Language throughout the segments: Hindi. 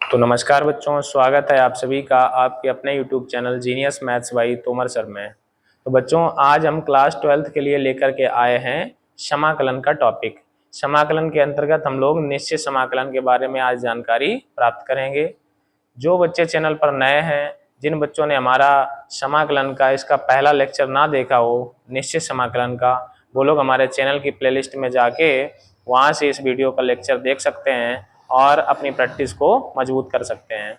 तो नमस्कार बच्चों, स्वागत है आप सभी का आपके अपने YouTube channel genius maths by Tomar sir में। तो बच्चों, आज हम क्लास 12th के लिए लेकर के आए हैं समाकलन का टॉपिक। समाकलन के अंतर्गत हम लोग निश्चित समाकलन के बारे में आज जानकारी प्राप्त करेंगे। जो बच्चे चैनल पर नए हैं, जिन बच्चों ने हमारा समाकलन का इसका पहला लेक्चर ना देखा हो निश्चित समाकलन का, वो लोग हमारे चैनल की प्लेलिस्ट में जाके वहाँ से इस वीडियो का लेक्चर देख सकते हैं और अपनी प्रैक्टिस को मजबूत कर सकते हैं।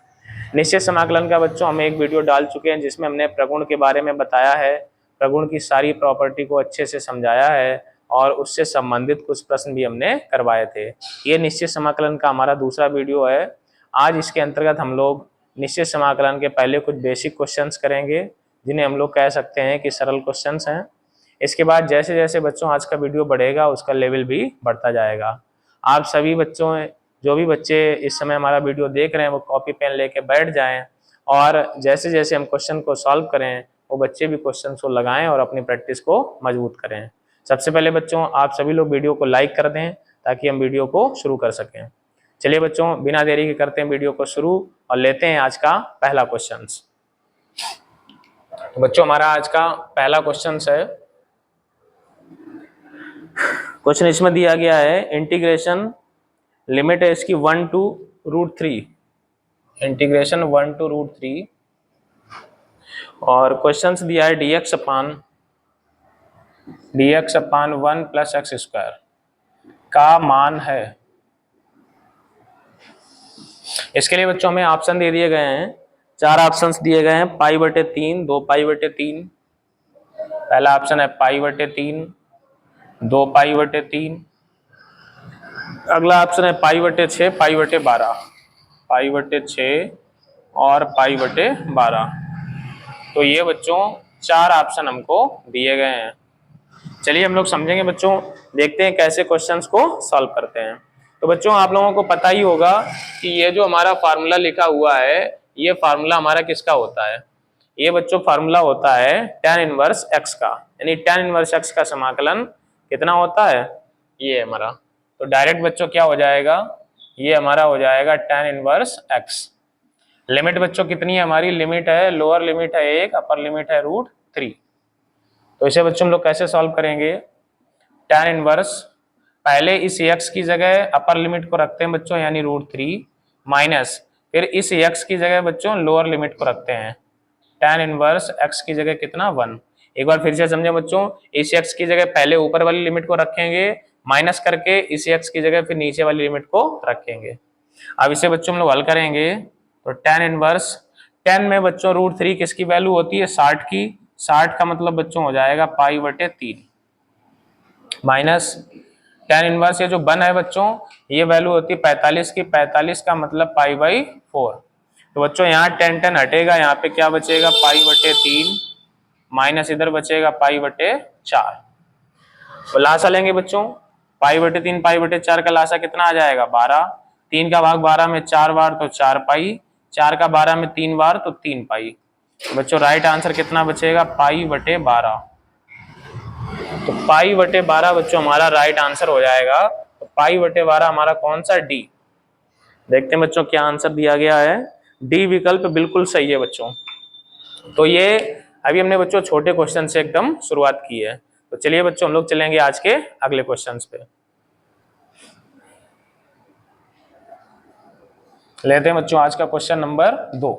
निश्चित समाकलन का बच्चों हम एक वीडियो डाल चुके हैं जिसमें हमने प्रगुण के बारे में बताया है, प्रगुण की सारी प्रॉपर्टी को अच्छे से समझाया है और उससे संबंधित कुछ प्रश्न भी हमने करवाए थे। ये निश्चित समाकलन का हमारा दूसरा वीडियो है। आज इसके अंतर्गत हम लोग निश्चित समाकलन के पहले कुछ बेसिक क्वेश्चंस करेंगे, जिन्हें हम लोग कह सकते हैं कि सरल क्वेश्चंस हैं। इसके बाद जैसे जैसे बच्चों आज का वीडियो बढ़ेगा उसका लेवल भी बढ़ता जाएगा। आप सभी बच्चों, जो भी बच्चे इस समय हमारा वीडियो देख रहे हैं, वो कॉपी पेन लेके बैठ जाएं और जैसे जैसे हम क्वेश्चन को सॉल्व करें वो बच्चे भी क्वेश्चन को लगाएं और अपनी प्रैक्टिस को मजबूत करें। सबसे पहले बच्चों, आप सभी लोग वीडियो को लाइक कर दें ताकि हम वीडियो को शुरू कर सकें। चलिए बच्चों, बिना देरी के करते हैं वीडियो को शुरू और लेते हैं आज का पहला क्वेश्चन। तो बच्चों, हमारा आज का पहला क्वेश्चन है, क्वेश्चन इसमें दिया गया है इंटीग्रेशन, लिमिट है इसकी 1 to √3, इंटीग्रेशन 1 to √3 और क्वेश्चन दिया है dx अपान 1 + x² का मान है। इसके लिए बच्चों हमें ऑप्शन दे दिए गए हैं, 4 ऑप्शंस दिए गए हैं, π/3, 2π/3, पहला ऑप्शन है π/3, 2π/3, अगला ऑप्शन है π/6, π/12, π/6 और π/12। तो ये बच्चों 4 ऑप्शन हमको दिए गए हैं। चलिए हम लोग समझेंगे बच्चों, देखते हैं कैसे क्वेश्चंस को सॉल्व करते हैं। तो बच्चों, आप लोगों को पता ही होगा कि ये जो हमारा फार्मूला लिखा हुआ है, ये फार्मूला हमारा किसका होता है? ये बच्चों फार्मूला होता है tan इनवर्स x का, यानी tan इनवर्स x का समाकलन कितना होता है? ये हमारा। तो डायरेक्ट बच्चों क्या हो जाएगा? ये हमारा हो जाएगा tan इनवर्स x। लिमिट बच्चों कितनी है हमारी? लिमिट है, लोअर लिमिट है 1, अपर लिमिट है √3। तो इसे बच्चों हम लोग कैसे सॉल्व करेंगे? tan इनवर्स, पहले इस x की जगह अपर लिमिट को रखते हैं बच्चों, यानी √3 माइनस, फिर इस x की जगह बच्चों लोअर लिमिट को रखते हैं, tan इनवर्स x की जगह कितना? 1। एक बार फिर से समझे बच्चों, इस x की जगह पहले ऊपर वाली लिमिट को रखेंगे, माइनस करके इस x की जगह फिर नीचे वाली लिमिट को रखेंगे। अब इसे बच्चों हम लोग हल करेंगे तो tan इनवर्स, 10 में बच्चों √3 किसकी वैल्यू होती है? 60 की। 60 का मतलब बच्चों हो जाएगा π/3 माइनस tan इनवर्स, ये जो 1 है बच्चों, ये वैल्यू होती है 45 की। 45 का मतलब π/4। तो बच्चों यहाँ 10 हटेगा, यहाँ पे क्या बचेगा? π/3 माइनस इधर बचेगा π/4। तो लासा लेंगे बच्चों, π/3 π/4 का लासा कितना आ जाएगा? 12। 3 का भाग 12 में 4 बार तो 4 पाई, 4 का 12 में 3 बार तो 3 पाई। तो बच्चों राइट आंसर कितना बचेगा? π/12। तो π/12 बच्चों हमारा राइट आंसर हो जाएगा। तो π/12 हमारा कौन सा? डी। देखते हैं बच्चों क्या आंसर दिया गया है। डी विकल्प बिल्कुल सही है बच्चों। तो ये अभी हमने बच्चों छोटे क्वेश्चन से एकदम शुरुआत की है। तो चलिए बच्चों हम लोग चलेंगे आज के अगले क्वेश्चन पे। लेते हैं बच्चों आज का क्वेश्चन नंबर 2।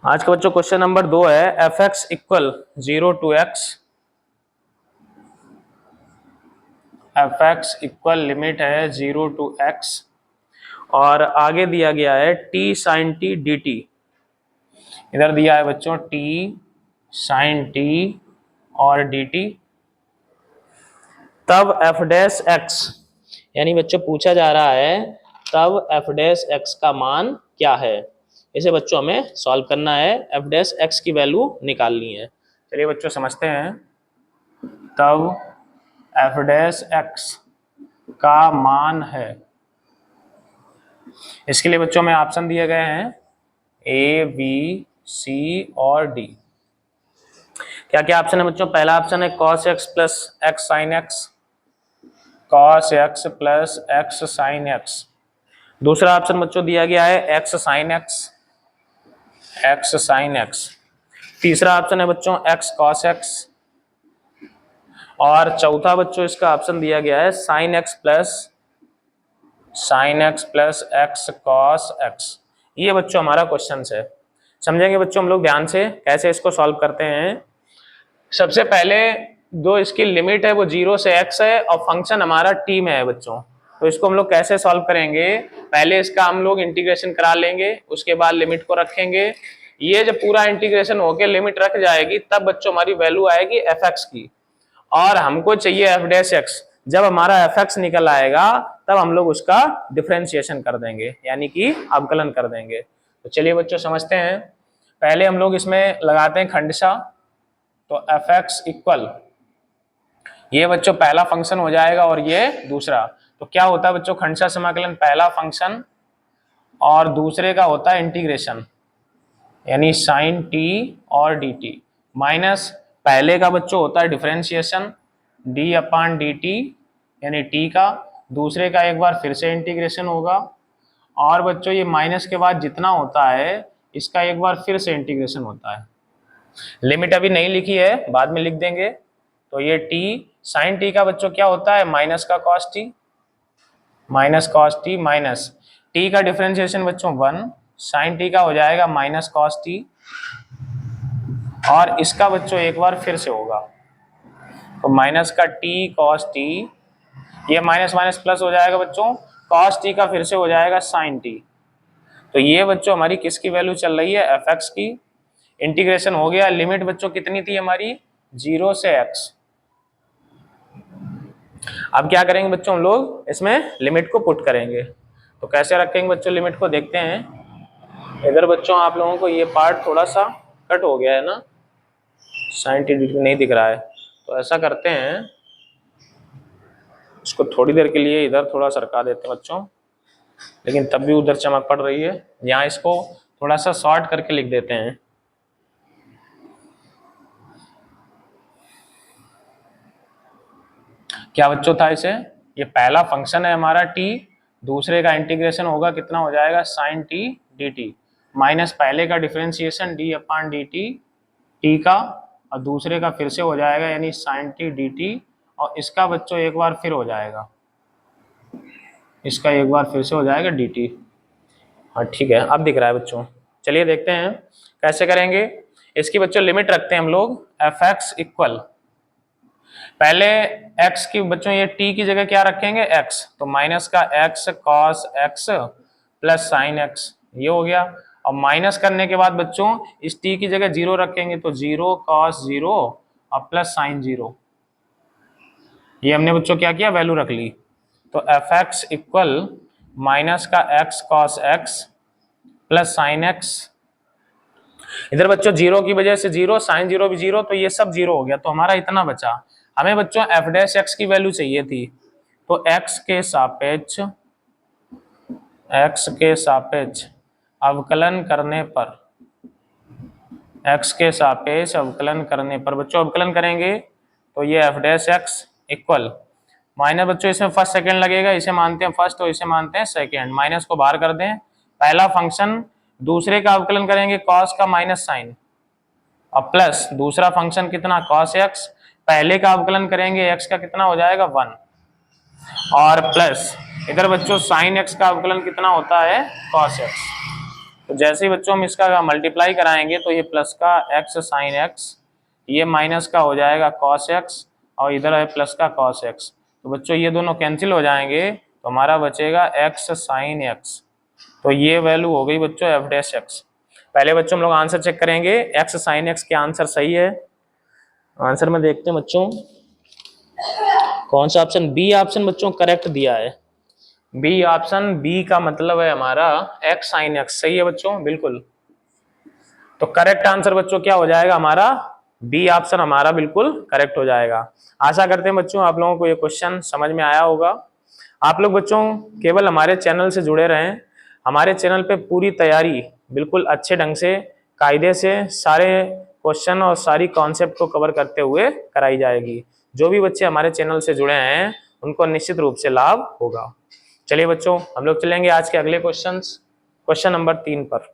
आज का बच्चों क्वेश्चन नंबर 2 है, f(x) = 0 to x, f(x) equal limit है 0 to x और आगे दिया गया है t sin t dt। इधर दिया है बच्चों t sin t और dt। तब f'(x), यानी बच्चों पूछा जा रहा है तब f'(x) का मान क्या है? इसे बच्चों हमें सॉल्व करना है, f'(x) की वैल्यू निकालनी है। चलिए बच्चों समझते हैं। तब f'(x) का मान है, इसके लिए बच्चों में ऑप्शन दिए गए हैं A, B, C और D। क्या क्या ऑप्शन है बच्चों? पहला ऑप्शन है cos x plus x sine x, cos x plus x sine x. दूसरा ऑप्शन बच्चों दिया गया है x sine x, x sine x. तीसरा ऑप्शन है बच्चों x cos x, और चौथा बच्चों इसका ऑप्शन दिया गया है sine x plus x cos x. ये बच्चों हमारा क्वेश्चन है। समझेंगे बच्चों हम लोग ध्यान से कैसे इसको सॉल्व करते हैं। सबसे पहले जो इसकी लिमिट है वो 0 से x है और फंक्शन हमारा t में है बच्चों। तो इसको हम लोग कैसे सॉल्व करेंगे? पहले इसका हम लोग इंटीग्रेशन करा लेंगे, उसके बाद लिमिट को रखेंगे। ये जब पूरा इंटीग्रेशन होके लिमिट रख जाएगी तब बच्चों हमारी वैल्यू आएगी fx की, और हमको चाहिए f डैश x। जब हमारा fx निकल आएगा तब हम लोग उसका डिफरेंशिएशन कर देंगे, यानी कि अवकलन कर देंगे। तो चलिए बच्चों समझते हैं। पहले हम लोग इसमें लगाते हैं खंडशः। तो fx इक्वल, ये बच्चों पहला फंक्शन हो जाएगा और ये दूसरा। तो क्या होता है बच्चों? खंडशः समाकलन पहला फंक्शन और दूसरे का होता है इंटीग्रेशन, यानी साइन टी और डी टी, माइनस पहले का बच्चों होता है differentiation d upon d T, यानी टी का। दूसरे का एक बार फिर से इंटीग्रेशन होगा, और बच्चों ये माइनस के बाद जितना होता है इसका एक बार फिर से इंटीग्रेशन होता है। लिमिट अभी नहीं लिखी है, बाद में लिख देंगे। तो ये टी साइन टी का बच्चों क्या होता है? माइनस का कॉस टी, माइनस टी का डिफरेंशिएशन बच्चों 1, साइन टी का हो जाएगा माइनस कॉस टी, और इसका बच्चों एक बार फिर से होगा। तो माइनस का टी कॉस टी, ये माइनस माइनस प्लस हो जाएगा बच्चों, कॉस टी का फिर से हो जाएगा साइन टी। तो ये बच्चों हमारी किसकी वैल्यू चल रही है? fx की। इंटीग्रेशन हो गया। लिमिट बच्चों कितनी थी हमारी? 0 से x। अब क्या करेंगे बच्चों? हम लोग इसमें लिमिट को पुट करेंगे। तो कैसे रखेंगे बच्चों लिमिट को? देखते हैं। इधर बच्चों आप लोगों को ये पार्ट थोड़ा सा कट हो गया है ना, साइन टी नहीं दिख रहा है। तो ऐसा करते हैं, इसको थोड़ी देर के लिए इधर थोड़ा सरका देते हैं बच्चों, लेकिन तब भी उधर चमक पड़ रही है। यहाँ इसको थोड़ा सा शॉर्ट करके लिख देते हैं। क्या बच्चों था इसे? ये पहला फंक्शन है हमारा t, दूसरे का इंटीग्रेशन होगा, कितना हो जाएगा? Sine t d t, minus पहले का differentiation d upon d t t का, और दूसरे का फिर से हो जाएगा यानी साइन टी डी टी, और इसका बच्चों एक बार फिर हो जाएगा, इसका एक बार फिर से हो जाएगा डी टी। हाँ ठीक है, अब दिख रहा है बच्चों। चलिए देखते हैं कैसे करेंगे। इसकी बच्चों लिमिट रखते हैं हम लोग। एफ एक्स इक्वल, पहले x की बच्चों ये t की जगह क्या रखेंगे? x। तो माइनस का x cos x plus sign x, ये हो गया। और माइनस करने के बाद बच्चों इस t की जगह 0 रखेंगे, तो 0 cos 0 और प्लस साइन 0। ये हमने बच्चों क्या किया? वैल्यू रख ली। तो fx इक्वल माइनस का x cos x plus sign x। इधर बच्चों 0 की वजह से 0, साइन 0 भी 0, तो ये सब 0 हो गया। तो हमारा इतना बचा। हमें बच्चों एफ डैश एक्स की वैल्यू चाहिए थी। तो x के सापेक्ष अवकलन करने पर, x के सापेक्ष अवकलन करने पर बच्चों अवकलन करेंगे तो ये F dash x equal minus, बच्चों इसमें फर्स्ट सेकंड लगेगा, इसे मानते हैं फर्स्ट और इसे मानते हैं सेकंड, माइनस को बाहर कर दें। पहला फंक्शन दूसरे का अवकलन करेंगे कॉस का माइनस साइन, और प्लस दूसरा फंक्शन कितना? Cos x. पहले का अवकलन करेंगे एक्स का कितना हो जाएगा? 1, और प्लस इधर बच्चों साइन एक्स का अवकलन कितना होता है? Cos x. तो जैसे ही बच्चों हम इसका मल्टीप्लाई कराएंगे तो ये प्लस का एक्स साइन एक्स, ये माइनस का हो जाएगा कॉस एक्स, और इधर है प्लस का कॉस एक्स। तो बच्चों ये दोनों कैंसिल हो जाएंगे, तो हमारा बचेगा एक्स साइन एक्स। तो ये वैल्यू हो गई बच्चों एफ डैश एक्स। पहले बच्चों हम लोग आंसर चेक करेंगे। एक्स साइन एक्स के आंसर सही है। आंसर में देखते हैं बच्चों कौन सा ऑप्शन, बी ऑप्शन बच्चों करेक्ट दिया है। बी ऑप्शन, बी का मतलब है हमारा एक्स साइन एक्स, सही है बच्चों, बिल्कुल। तो करेक्ट आंसर बच्चों क्या हो जाएगा हमारा? बी ऑप्शन हमारा बिल्कुल करेक्ट हो जाएगा। आशा करते हैं बच्चों आप लोगों को ये क्वेश्चन समझ में आया होगा। आप लोग बच्चों केवल हमारे चैनल से जुड़े रहें। हमारे चैनल पे पूरी तैयारी बिल्कुल अच्छे ढंग से, कायदे से सारे क्वेश्चन और सारी कॉन्सेप्ट को कवर करते हुए कराई जाएगी। जो भी बच्चे हमारे चैनल से जुड़े हैं उनको निश्चित रूप से लाभ होगा। चलिए बच्चों, हम लोग चलेंगे आज के अगले क्वेश्चन नंबर 3 पर।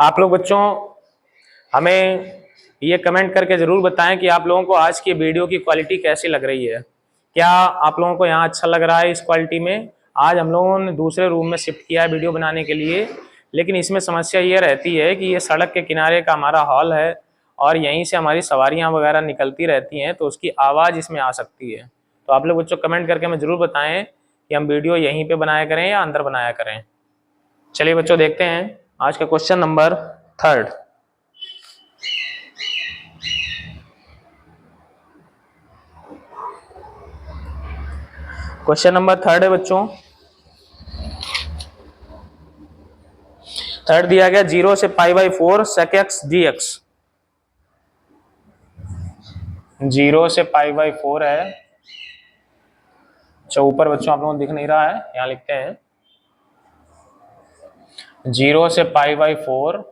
आप लोग बच्चों हमें ये कमेंट करके जरूर बताएं कि आप लोगों को आज की वीडियो की क्वालिटी कैसी लग रही है। क्या आप लोगों को यहाँ अच्छा लग रहा है इस क्वालिटी में? आज हम लोगों ने दूसरे रूम में शिफ्ट किया है वीडियो बनाने के लिए, लेकिन इसमें समस्या ये रहती है कि ये सड़क के किनारे का हमारा हॉल है और यहीं से हमारी सवारियाँ वगैरह निकलती रहती हैं, तो उसकी आवाज़ इसमें आ सकती है। तो आप लोग बच्चों कमेंट करके हमें जरूर बताएं कि हम वीडियो यहीं पे बनाया करें या अंदर बनाया करें। चलिए बच्चों, देखते हैं आज का क्वेश्चन नंबर 3। क्वेश्चन नंबर 3 है बच्चों। 3 दिया गया 0 से π/4 sec x dx। 0 से π/4 है। अच्छा, ऊपर बच्चों आप लोगों को दिख नहीं रहा है, यहाँ लिखते हैं 0 से π/4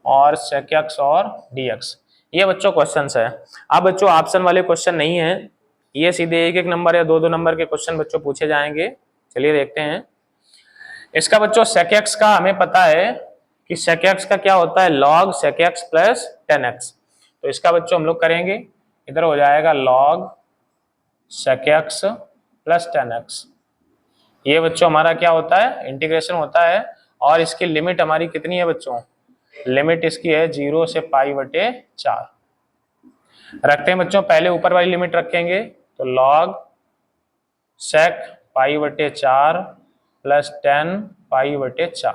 और sec x और dx। ये बच्चों क्वेश्चंस है। अब बच्चों ऑप्शन वाले क्वेश्चन नहीं है, ये सीधे 1-1 नंबर या 2-2 नंबर के क्वेश्चन बच्चों पूछे जाएंगे। चलिए देखते हैं। इसका बच्चों sec x का हमें पता है कि sec x का क्या होता है, log sec x plus 10x। तो इसका बच्चों हम लोग करेंगे, इधर हो जाएगा log sec x plus 10x। ये बच्चों हमारा क्या होता है, इंटीग्रेशन होता है। और इसकी लिमिट हमारी कितनी है बच्चों, लिमिट इसकी है 0 से π/4। रखते हैं बच्चों, पहले ऊपर वाली लिमिट रखेंगे तो log sec π/4 प्लस 10 π/4।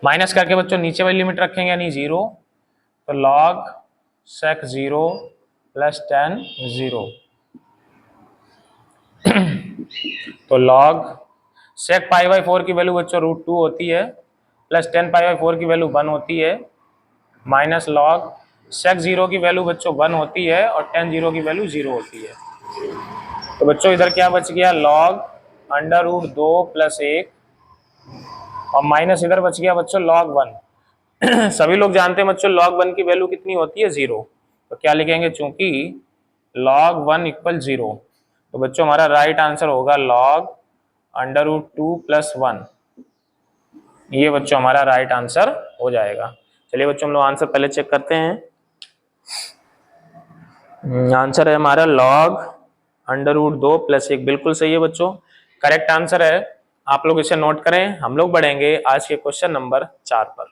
माइनस करके बच्चों नीचे वाली लिमिट रखेंगे यानी 0, तो log sec 0 प्लस 10 0। तो log sec π/4 की वैल्यू बच्चों √2 होती है, प्लस 10 π/4 की वैल्यू 1 होती है, माइनस log sec 0 की वैल्यू बच्चों 1 होती है और tan 0 की वैल्यू 0 होती है। तो बच्चों इधर क्या बच गया, log √2 प्लस 1 और माइनस इधर बच गया बच्चों log 1। सभी लोग जानते हैं बच्चों log 1 की वैल्यू कितनी होती है, 0। तो क्या लिखेंगे, चूंकि log 1 = 0, तो बच्चों हमारा राइट आंसर होगा log √2 प्लस 1। ये बच्चों हमारा राइट आंसर हो जाएगा। चलिए बच्चों हम लोग आंसर पहले चेक करते हैं। आंसर है हमारा log √2 प्लस 1, बिल्कुल सही है बच्चों, करेक्ट आंसर है। आप लोग इसे नोट करें। हम लोग बढ़ेंगे आज के क्वेश्चन नंबर 4 पर।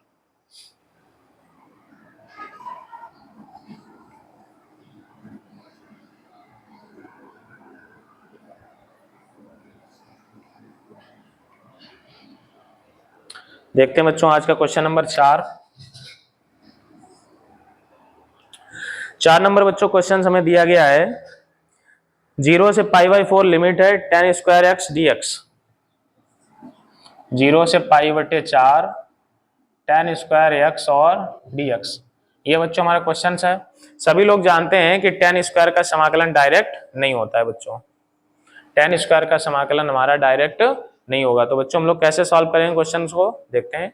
देखते हैं बच्चों आज का क्वेश्चन नंबर 4 नंबर बच्चों क्वेश्चन हमें दिया गया है 0 से π/4 लिमिट है tan² x dx। 0 से π/4 tan² x और dx। ये बच्चों हमारा क्वेश्चन है। सभी लोग जानते हैं कि tan² का समाकलन डायरेक्ट नहीं होता है बच्चों, tan² का समाकलन हमारा डायरेक्ट नहीं होगा। तो बच्चों हम लोग कैसे सॉल्व करेंगे क्वेश्चन को, देखते हैं।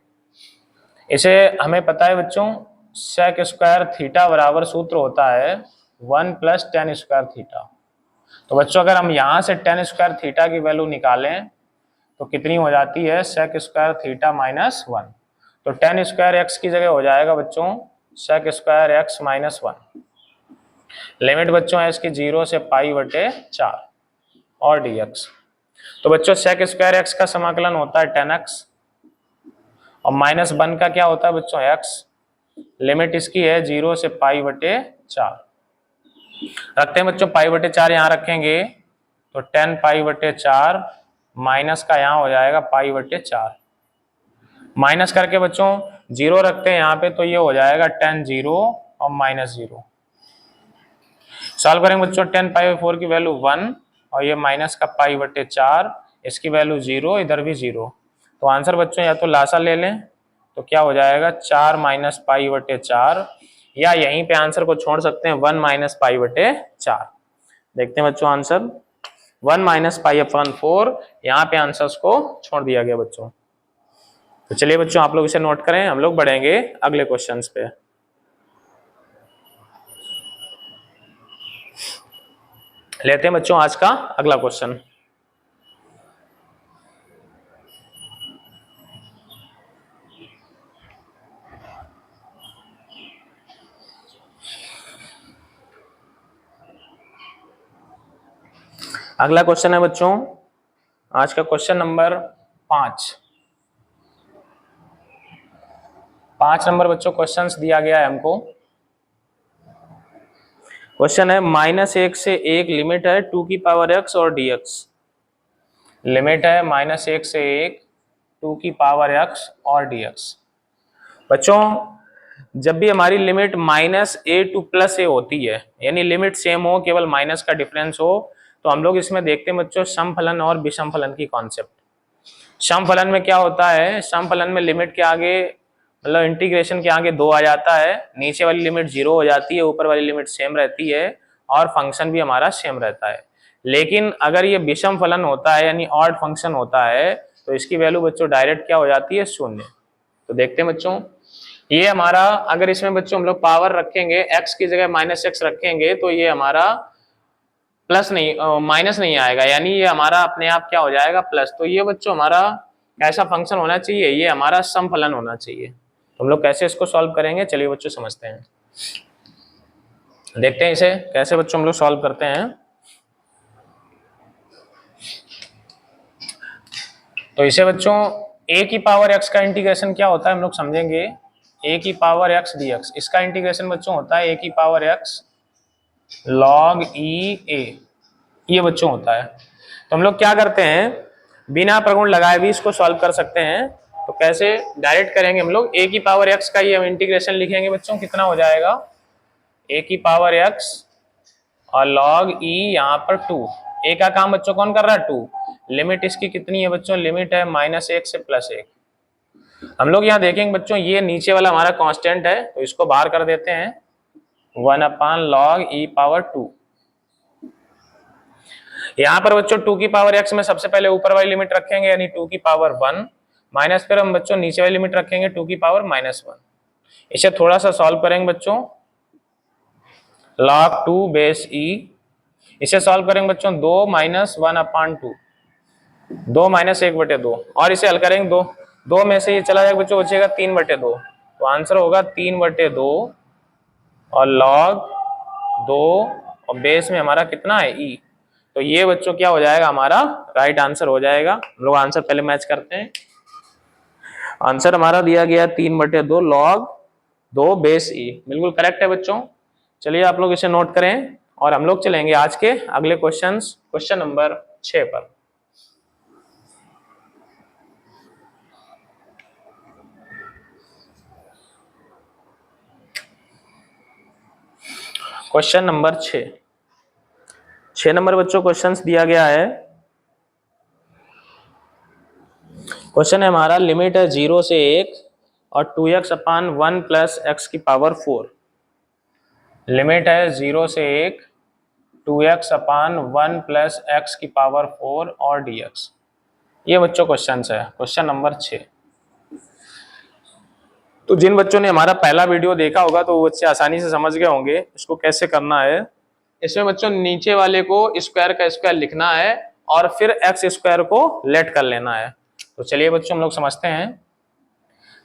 इसे हमें पता है बच्चों sec² थीटा बराबर सूत्र होता है 1 प्लस tan² थीटा। तो बच्चों अगर हम यहाँ से tan² थीटा की वैल्यू निकालें तो कितनी हो जाती है, sec² थीटा माइनस 1। तो tan² x की जगह हो जाएगा बच्चों sec² x माइनस 1। लिमिट बच्चों है इसकी 0 से π/4 और dx। तो बच्चों sec² x का समाकलन होता है tan x और माइनस 1 का क्या होता है बच्चों x। लिमिट इसकी है 0 से π/4। रखते हैं बच्चों π/4, यहाँ रखेंगे तो tan π/4 माइनस का यहाँ हो जाएगा π/4। माइनस करके बच्चों 0 रखते हैं यहाँ पे, तो ये हो जाएगा tan 0 और माइनस 0। सॉल्व करेंगे बच्चों, tan π/4 की वैल्यू 1 और ये माइनस का π/4, इसकी वैल्यू 0, इधर भी 0। तो आंसर बच्चों या तो लासा ले लें तो क्या हो जाएगा 4 माइनस पाई बटे 4, या यहीं पे आंसर को छोड़ सकते हैं 1 माइनस पाई बटे 4। देखते हैं बच्चों आंसर 1 माइनस पाई अपॉन 4, यहाँ पे आंसर्स को छोड़ दिया गया बच्चों। तो चलिए बच्चों आप लोग इसे नोट करें, हम लोग बढ़ेंगे अगले क्वेश्चंस पे। लेते हैं बच्चों आज का अगला क्वेश्चन। अगला क्वेश्चन है बच्चों आज का क्वेश्चन नंबर 5। 5 नंबर बच्चों क्वेश्चंस दिया गया है हमको। क्वेश्चन है -1 से 1 लिमिट है 2 की पावर x और dx। लिमिट है -1 से 1 2 की पावर x और dx। बच्चों जब भी हमारी लिमिट -a टू +a होती है, यानी लिमिट सेम हो, केवल माइनस का डिफरेंस हो, तो हम लोग इसमें देखते हैं बच्चों समफलन और विषमफलन की कॉन्सेप्ट। समफलन में क्या होता है, समफलन में लिमिट के आगे मतलब इंटीग्रेशन के आगे 2 आ जाता है, नीचे वाली लिमिट 0 हो जाती है, ऊपर वाली लिमिट सेम रहती है और फंक्शन भी हमारा सेम रहता है। लेकिन अगर ये विषम फलन होता है यानी ऑड फंक्शन होता है, तो इसकी वैल्यू बच्चों डायरेक्ट क्या हो जाती है, 0। तो देखते हैं बच्चों ये हमारा, अगर इसमें बच्चों हम लोग पावर रखेंगे x की जगह -x रखेंगे, तो ये हमारा प्लस नहीं माइनस नहीं आएगा, यानी ये हमारा अपने आप क्या हो जाएगा प्लस। तो ये बच्चों हमारा कैसा फंक्शन होना चाहिए, ये हमारा समफलन होना चाहिए। तो हम लोग कैसे इसको सॉल्व करेंगे, चलिए बच्चों समझते हैं, देखते हैं इसे कैसे बच्चों हम लोग सॉल्व करते हैं। तो इसे बच्चों a की पावर x का इंटीग्रेशन क्या होता है हम लोग समझेंगे। a की पावर x dx, इसका इंटीग्रेशन बच्चों होता है a की power x log e a, ये बच्चों होता है। तो हम लोग क्या करते हैं, बिना प्रगुण लगाए भी इसको सॉल्व कर सकते हैं। तो कैसे, डायरेक्ट करेंगे हम लोग, a की पावर x का ये हम इंटीग्रेशन लिखेंगे बच्चों, कितना हो जाएगा a की पावर x और log e यहाँ पर 2। a का काम बच्चों कौन कर रहा है, 2। लिमिट इसकी कितनी है बच्चों, लिमिट है -1 से +1। हम लोग यहाँ देखेंगे बच्चों ये नीचे वाला हमारा कांस्टेंट है, तो इसको बाहर कर देते हैं 1/log e पावर 2। यहाँ पर बच्चों 2 की पावर x में सबसे पहले ऊपर वाली लिमिट रखेंगे यानी 2 की पावर 1, माइनस फिर हम बच्चों नीचे वाली लिमिट रखेंगे 2 की पावर -1। इसे थोड़ा सा सॉल्व करेंगे बच्चों, log 2 बेस e, इसे सॉल्व करेंगे बच्चों 2 - 1/2, 2 - 1/2, और इसे हल करेंगे 2 में से ये चला जाएगा बच्चों, बचेगा 3/2। तो आंसर होगा 3/2 और log 2 और बेस में हमारा कितना है e। तो ये बच्चों क्या हो जाएगा, हमारा राइट आंसर हो जाएगा। हम लोग आंसर पहले मैच करते हैं। आंसर हमारा दिया गया 3/2 log 2 बेस e, बिल्कुल करेक्ट है बच्चों। चलिए आप लोग इसे नोट करें और हम लोग चलेंगे आज के अगले क्वेश्चन नंबर 6 पर। क्वेश्चन नंबर 6 नंबर बच्चों क्वेश्चंस दिया गया है। क्वेश्चन है हमारा, लिमिट है 0 से 1 और 2x/1 + x की पावर 4। लिमिट है 0 से 1 2x/1 + x की पावर 4 और dx। ये बच्चों क्वेश्चन है, क्वेश्चन नंबर 6। तो जिन बच्चों ने हमारा पहला वीडियो देखा होगा तो वो बच्चे आसानी से समझ गए होंगे इसको कैसे करना है। इसमें बच्चों नीचे वाले को स्क्वायर का स्क्वायर लिखना है और फिर एक्स स्क्वायर को लेट कर लेना है। तो चलिए बच्चों हम लोग समझते हैं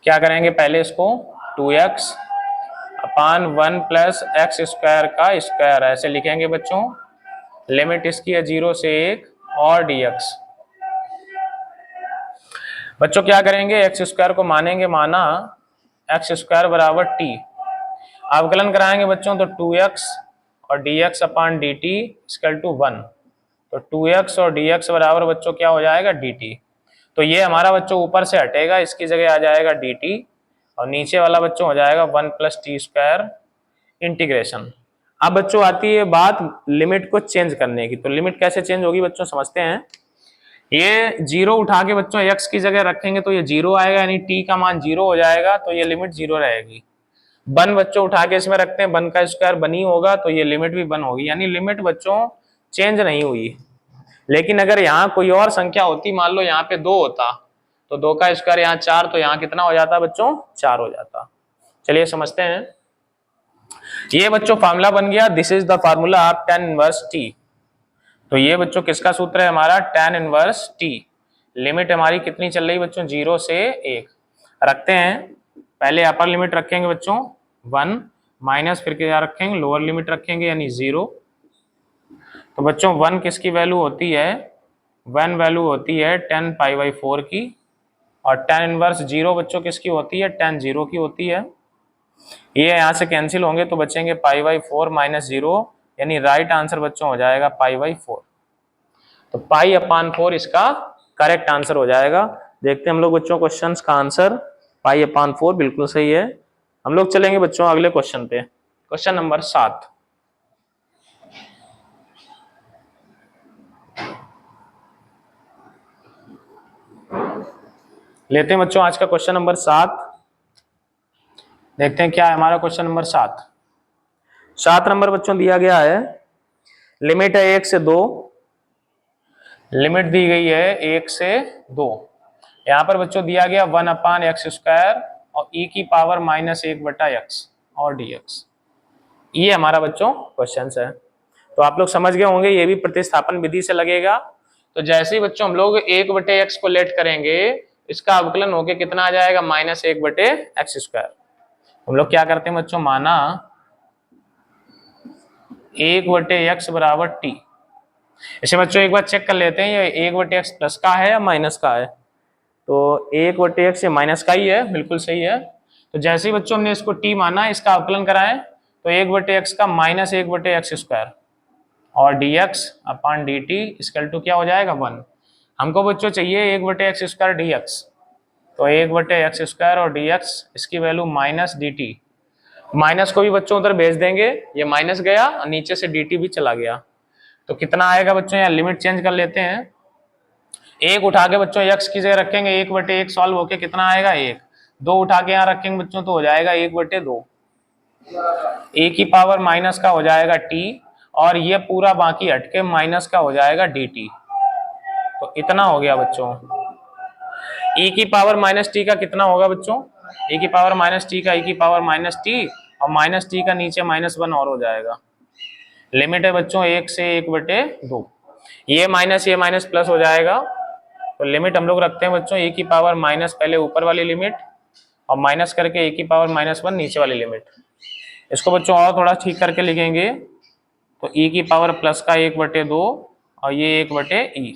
क्या करेंगे। पहले इसको 2x/1 + x² का स्क्वायर ऐसे लिखेंगे बच्चों। लिमिट इसकी है 0 से 1 और dx। बच्चों क्या करेंगे, x² को मानेंगे माना x² = t। अवकलन कराएंगे बच्चों तो 2x और dx/dt = 1। तो 2x और dx बराबर बच्चों क्या हो जाएगा, dt। तो ये हमारा बच्चों ऊपर से हटेगा, इसकी जगह आ जाएगा dt और नीचे वाला बच्चों हो जाएगा 1 + t² इंटीग्रेशन। अब बच्चों आती है बात लिमिट को चेंज करने की। तो लिमिट कैसे चेंज होगी बच्चों समझते हैं। ये जीरो उठा के बच्चों x की जगह रखेंगे तो ये जीरो आएगा, यानी t का मान जीरो हो जाएगा, तो ये लिमिट जीरो रहेगी। वन बच्चों उठा के इसमें रखते हैं, वन का स्क्वायर वन ही होगा, तो ये लिमिट भी वन होगी, यानी लिमिट बच्चों चेंज नहीं हुई। लेकिन अगर यहाँ कोई और संख्या होती, मान लो यहाँ पे दो होता, तो दो का स्क्वायर यहाँ चार, तो यहाँ कितना हो जाता बच्चों, चार हो जाता। चलिए समझते हैं। ये बच्चों फार्मूला बन गया, this is the formula of tan inverse t। तो ये बच्चों किसका सूत्र है हमारा, tan इनवर्स t। लिमिट हमारी कितनी चल रही बच्चों, 0 से 1 रखते हैं। पहले अपर लिमिट रखेंगे बच्चों 1, माइनस फिर क्या रखेंगे, लोअर लिमिट रखेंगे यानी 0। तो बच्चों 1 किसकी वैल्यू होती है, 1 वैल्यू होती है tan π/4 की, और tan इनवर्स 0 बच्चों किसकी होती है, tan 0 की होती है। ये यहाँ से कैंसिल होंगे तो बचेंगे π/4 माइनस 0, यानी राइट आंसर बच्चों हो जाएगा π/4। तो π/4 इसका करेक्ट आंसर हो जाएगा। देखते हैं हम लोग बच्चों क्वेश्चंस का आंसर, π/4 बिल्कुल सही है। हम लोग चलेंगे बच्चों अगले क्वेश्चन पे, क्वेश्चन नंबर 7। लेते हैं बच्चों आज का क्वेश्चन नंबर 7। देखते हैं क्या है हमारा क्वेश्चन नंबर 7। 7 नंबर बच्चों दिया गया है, लिमिट है 1 से 2, लिमिट दी गई है 1 से 2। यहाँ पर बच्चों दिया गया 1/x² और e की पावर -1/x और dx। ये हमारा बच्चों क्वेश्चन है। तो आप लोग समझ गए होंगे, ये भी प्रतिस्थापन विधि से लगेगा। तो जैसे ही बच्चों हम लोग 1/x को लेट करेंगे, इसका अवकलन होके कितना आ जाएगा, -1/x²। हम लोग क्या करते हैं बच्चों, माना 1/x बराबर t। इसे बच्चों एक बार चेक कर लेते हैं, ये 1/x प्लस का है या माइनस का है। तो 1/x ये माइनस का ही है, बिल्कुल सही है। तो जैसे ही बच्चों हमने इसको t माना, इसका अवकलन कराएं, तो 1/x का -1/x² और dx upon dt equal to क्या हो जाएगा, 1। हमको बच्चों चाहिए 1/x² dx, तो 1/x² और dx इसकी वैल्यू -dt। माइनस को भी बच्चों उधर भेज देंगे, ये माइनस गया और नीचे से dt भी चला गया, तो कितना आएगा बच्चों, यहाँ लिमिट चेंज कर लेते हैं। 1 उठा के बच्चों x की जगह रखेंगे, 1/1 सॉल्व होके कितना आएगा 1। 2 उठा के यहाँ रखेंगे बच्चों तो हो जाएगा 1/2। e की पावर माइनस का हो जाएगा t, और ये पूरा बाकी हटके माइनस का हो जाएगा dt। तो इतना हो गया बच्चों। e की पावर -t का कितना होगा बच्चों, e की पावर -t का e की पावर -t और -t का नीचे -1 और हो जाएगा। लिमिट है बच्चों 1 से 1/2। ये माइनस प्लस हो जाएगा। तो लिमिट हम लोग रखते हैं बच्चों e की पावर माइनस पहले ऊपर वाली लिमिट और माइनस करके e की पावर -1 नीचे वाली लिमिट। इसको बच्चों और थोड़ा ठीक करके लिखेंगे, तो e की पावर प्लस का 1/2 और ये 1/e।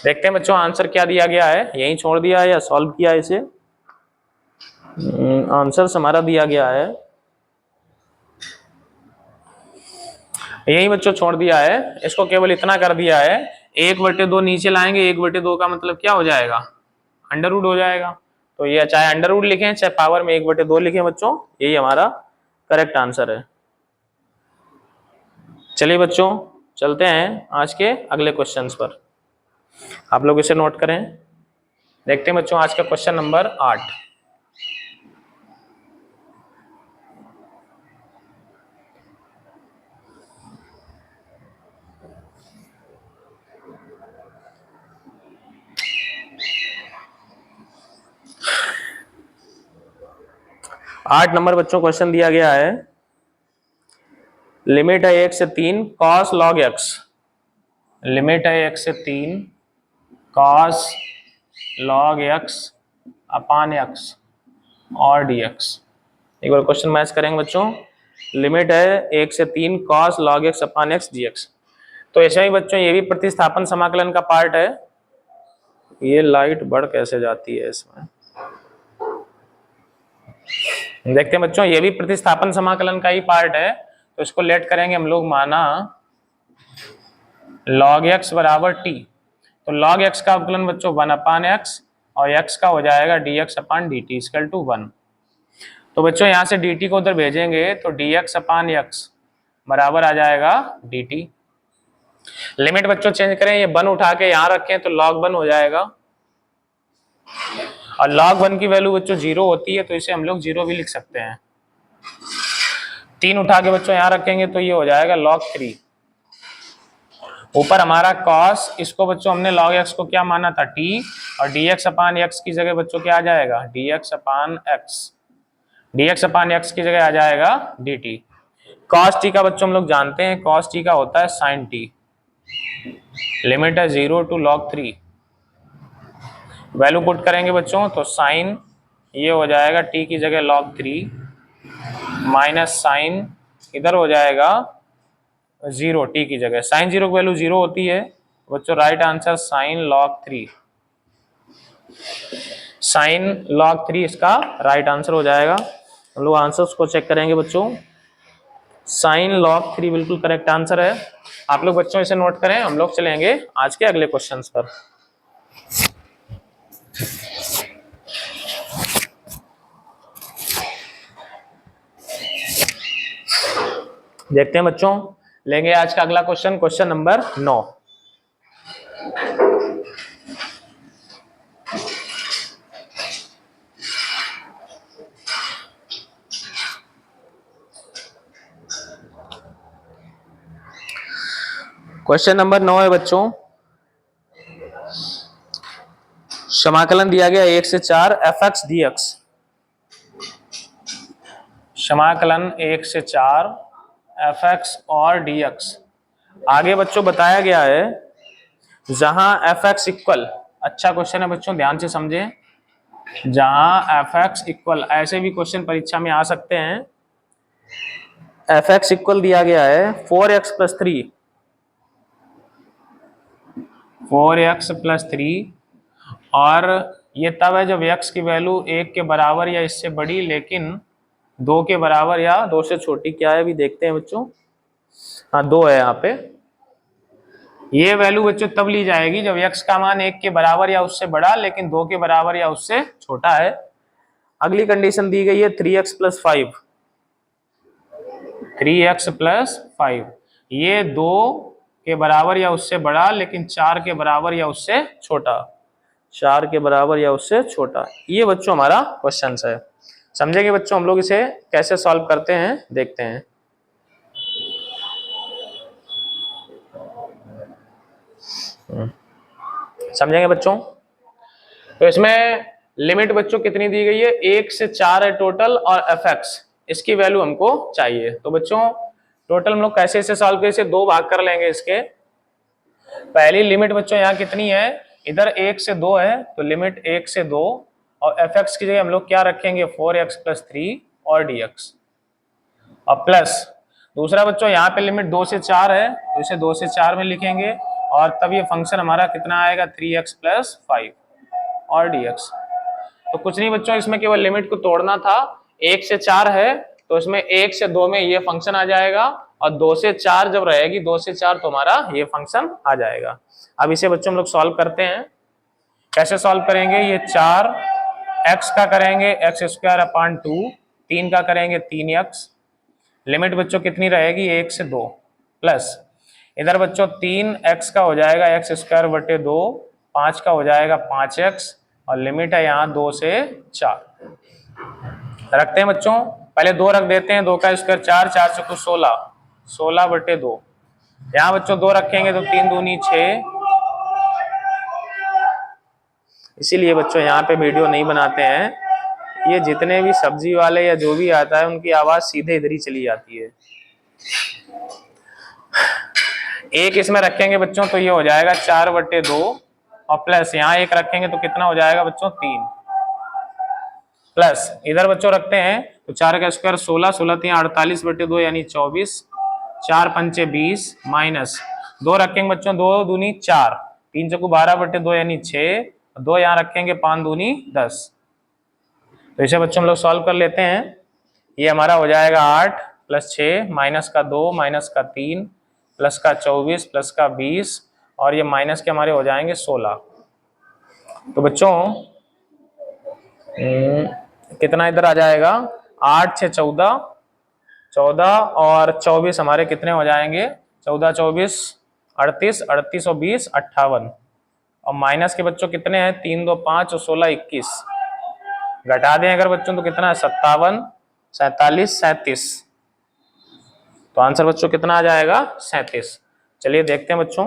देखते हैं बच्चों आंसर क्या दिया गया है, यहीं छोड़ दिया है या सॉल्व किया है इसे। आंसर हमारा दिया गया है, यही बच्चों छोड़ दिया है। इसको केवल इतना कर दिया है, 1/2 नीचे लाएंगे, 1/2 का मतलब क्या हो जाएगा, अंडर रूट हो जाएगा। तो ये चाहे अंडर रूट लिखें चाहे पावर में 1/2 लिखें बच्चों, यही हमारा करेक्ट आंसर है। चलिए बच्चों चलते हैं आज के अगले क्वेश्चंस पर, आप लोग इसे नोट करें। देखते हैं बच्चों आज का क्वेश्चन नंबर 8। आठ नंबर बच्चों क्वेश्चन दिया गया है, लिमिट है 1 से 3 cos log x। लिमिट है 1 से 3 cos log x अपान x और dx। एक बार क्वेश्चन मैच करेंगे बच्चों, लिमिट है 1 से 3 cos log x अपान x dx। तो ऐसे ही बच्चों ये भी प्रतिस्थापन समाकलन का पार्ट है। ये लाइट बढ़ कैसे जाती है इसमें, देखते हैं बच्चों, ये भी प्रतिस्थापन समाकलन का ही पार्ट है। तो इसको लेट करेंगे हम लोग, माना log x बराबर t, तो log x का अवकलन बच्चों 1/x और x का हो जाएगा dx upon dt equal to 1। तो बच्चों यहाँ से dt को उधर भेजेंगे तो dx अपान x बराबर आ जाएगा dt। लिमिट बच्चों चेंज करें, ये 1 उठा के यहाँ रखें तो log 1 हो जाएगा, और log 1 की वैल्यू बच्चों 0 होती है तो इसे हम लोग 0 भी लिख सकते हैं। 3 उठा के बच्चों यहाँ रखेंगे तो ये हो जाएगा log 3। ऊपर हमारा cos, इसको बच्चों हमने log x को क्या माना था, t, और dx अपान x की जगह बच्चों क्या आ जाएगा, dx अपान x, dx अपान x की जगह आ जाएगा dt। cos t का बच्चों हम लोग जानते हैं, cos t का होता है sin t। लिमिट है 0 to log 3। वैल्यू पुट करेंगे बच्चों तो साइन ये हो जाएगा t की जगह log 3 माइनस साइन इधर हो जाएगा 0 t की जगह, साइन 0 की वैल्यू 0 होती है बच्चों, right answer sine log 3। Sine log 3 इसका राइट आंसर हो जाएगा। हम लोग आंसर्स को चेक करेंगे बच्चों, साइन log 3 बिल्कुल करेक्ट आंसर है। आप लोग बच्चों इसे नोट करें, हम लोग चलेंगे आज के अगले क्वेश्चंस पर। देखते हैं बच्चों, लेंगे आज का अगला question, question number 9। Question number 9 है बच्चों, समाकलन दिया गया 1 से 4 fx dx। समाकलन 1 से 4 fx और dx। आगे बच्चों बताया गया है जहां fx इक्वल, अच्छा क्वेश्चन है बच्चों, ध्यान से समझें, जहां fx इक्वल, ऐसे भी क्वेश्चन परीक्षा में आ सकते हैं, fx इक्वल दिया गया है 4x प्लस 3, 4x प्लस 3, और ये तब है जब x की वैल्यू 1 के बराबर या इससे बड़ी लेकिन 2 के बराबर या 2 से छोटी। क्या है अभी देखते हैं बच्चों, हाँ 2 है यहाँ पे। ये वैल्यू बच्चों तब ली जाएगी जब x का मान 1 के बराबर या उससे बड़ा लेकिन 2 के बराबर या उससे छोटा है। अगली कंडीशन दी गई है 3x प्लस 5, 3x प्लस 5, ये 2 के बराबर या उससे बड़ा लेकिन 4 के बराबर या उससे छोटा, 4 के बराबर या उससे छोटा। ये बच्चों हमारा क्वेश्चन है। समझेंगे बच्चों हम लोग इसे कैसे सॉल्व करते हैं, देखते हैं। समझेंगे बच्चों, तो इसमें लिमिट बच्चों कितनी दी गई है, 1 से 4 है टोटल, और fx इसकी वैल्यू हमको चाहिए। तो बच्चों टोटल हम लोग कैसे इसे सॉल्व करें, इसे 2 भाग कर लेंगे इसके। पहली लिमिट बच्चों यहाँ कितनी है, इधर 1 से 2 है तो लिमिट 1 से 2, और fx की जगह हम लोग क्या रखेंगे 4x प्लस 3 और dx, और प्लस दूसरा बच्चों यहाँ पे लिमिट 2 से 4 है तो इसे 2 से 4 में लिखेंगे, और तब ये फंक्शन हमारा कितना आएगा 3x प्लस 5 और dx। तो कुछ नहीं बच्चों, इसमें केवल लिमिट को तोड़ना था, 1 से 4 है तो इसमें 1 से 2 में ये फंक्शन आ जाएगा, और 2 से 4 जब रहेगी 2 से 4 तो हमारा ये फंक्शन आ जाएगा। अब इसे बच्चों हम लोग सॉल्व करते हैं। कैसे सॉल्व करेंगे, ये 4 x का करेंगे एक्स स्क्वायर अपान 2, 3 का करेंगे 3x, लिमिट बच्चों कितनी रहेगी 1 से 2, प्लस इधर बच्चों 3x का हो जाएगा एक्स स्क्वायर बटे 2, 5 का हो जाएगा 5x, और लिमिट है यहाँ 2 से 4। रखते हैं बच्चों, पहले 2 रख देते हैं, 2 का स्क्वायर 4, 4 से कुछ 16, 16 बटे 2, यहाँ बच्चों 2 रखेंगे तो 3 दूनी 6। इसीलिए बच्चों यहाँ पे वीडियो नहीं बनाते हैं, ये जितने भी सब्जी वाले या जो भी आता है उनकी आवाज सीधे इधर ही चली जाती है। एक इसमें रखेंगे बच्चों तो ये हो जाएगा 4 बटे 2, और प्लस यहाँ 1 रखेंगे तो कितना हो जाएगा बच्चों 3, प्लस इधर बच्चों रखते हैं तो 4 का स्क्वायर 16, 16 3 48 बटे 2 यानी 24, 4 पंचे 20, माइनस 2 रखेंगे बच्चों 2 दूनी 4, 3 चौको 12 बटे 2 यानी 6, 2 यहाँ रखेंगे 5 दूनी 10। तो इसे बच्चों हम लोग सॉल्व कर लेते हैं। ये हमारा हो जाएगा 8 प्लस 6 माइनस का 2 माइनस का 3 प्लस का 24 प्लस का 20, और ये माइनस के हमारे हो जाएंगे 16। तो बच्चों कितना इधर आ जाएगा, 8 6 14, 14 और 24 हमारे कितने हो जाएंगे, 14 24 38, 38 और 20 58, और माइनस के बच्चों कितने हैं 3 2 5 और 16 21, घटा दें अगर बच्चों तो कितना है 57, 47, 37, तो आंसर बच्चों कितना आ जाएगा 37। चलिए देखते हैं बच्चों,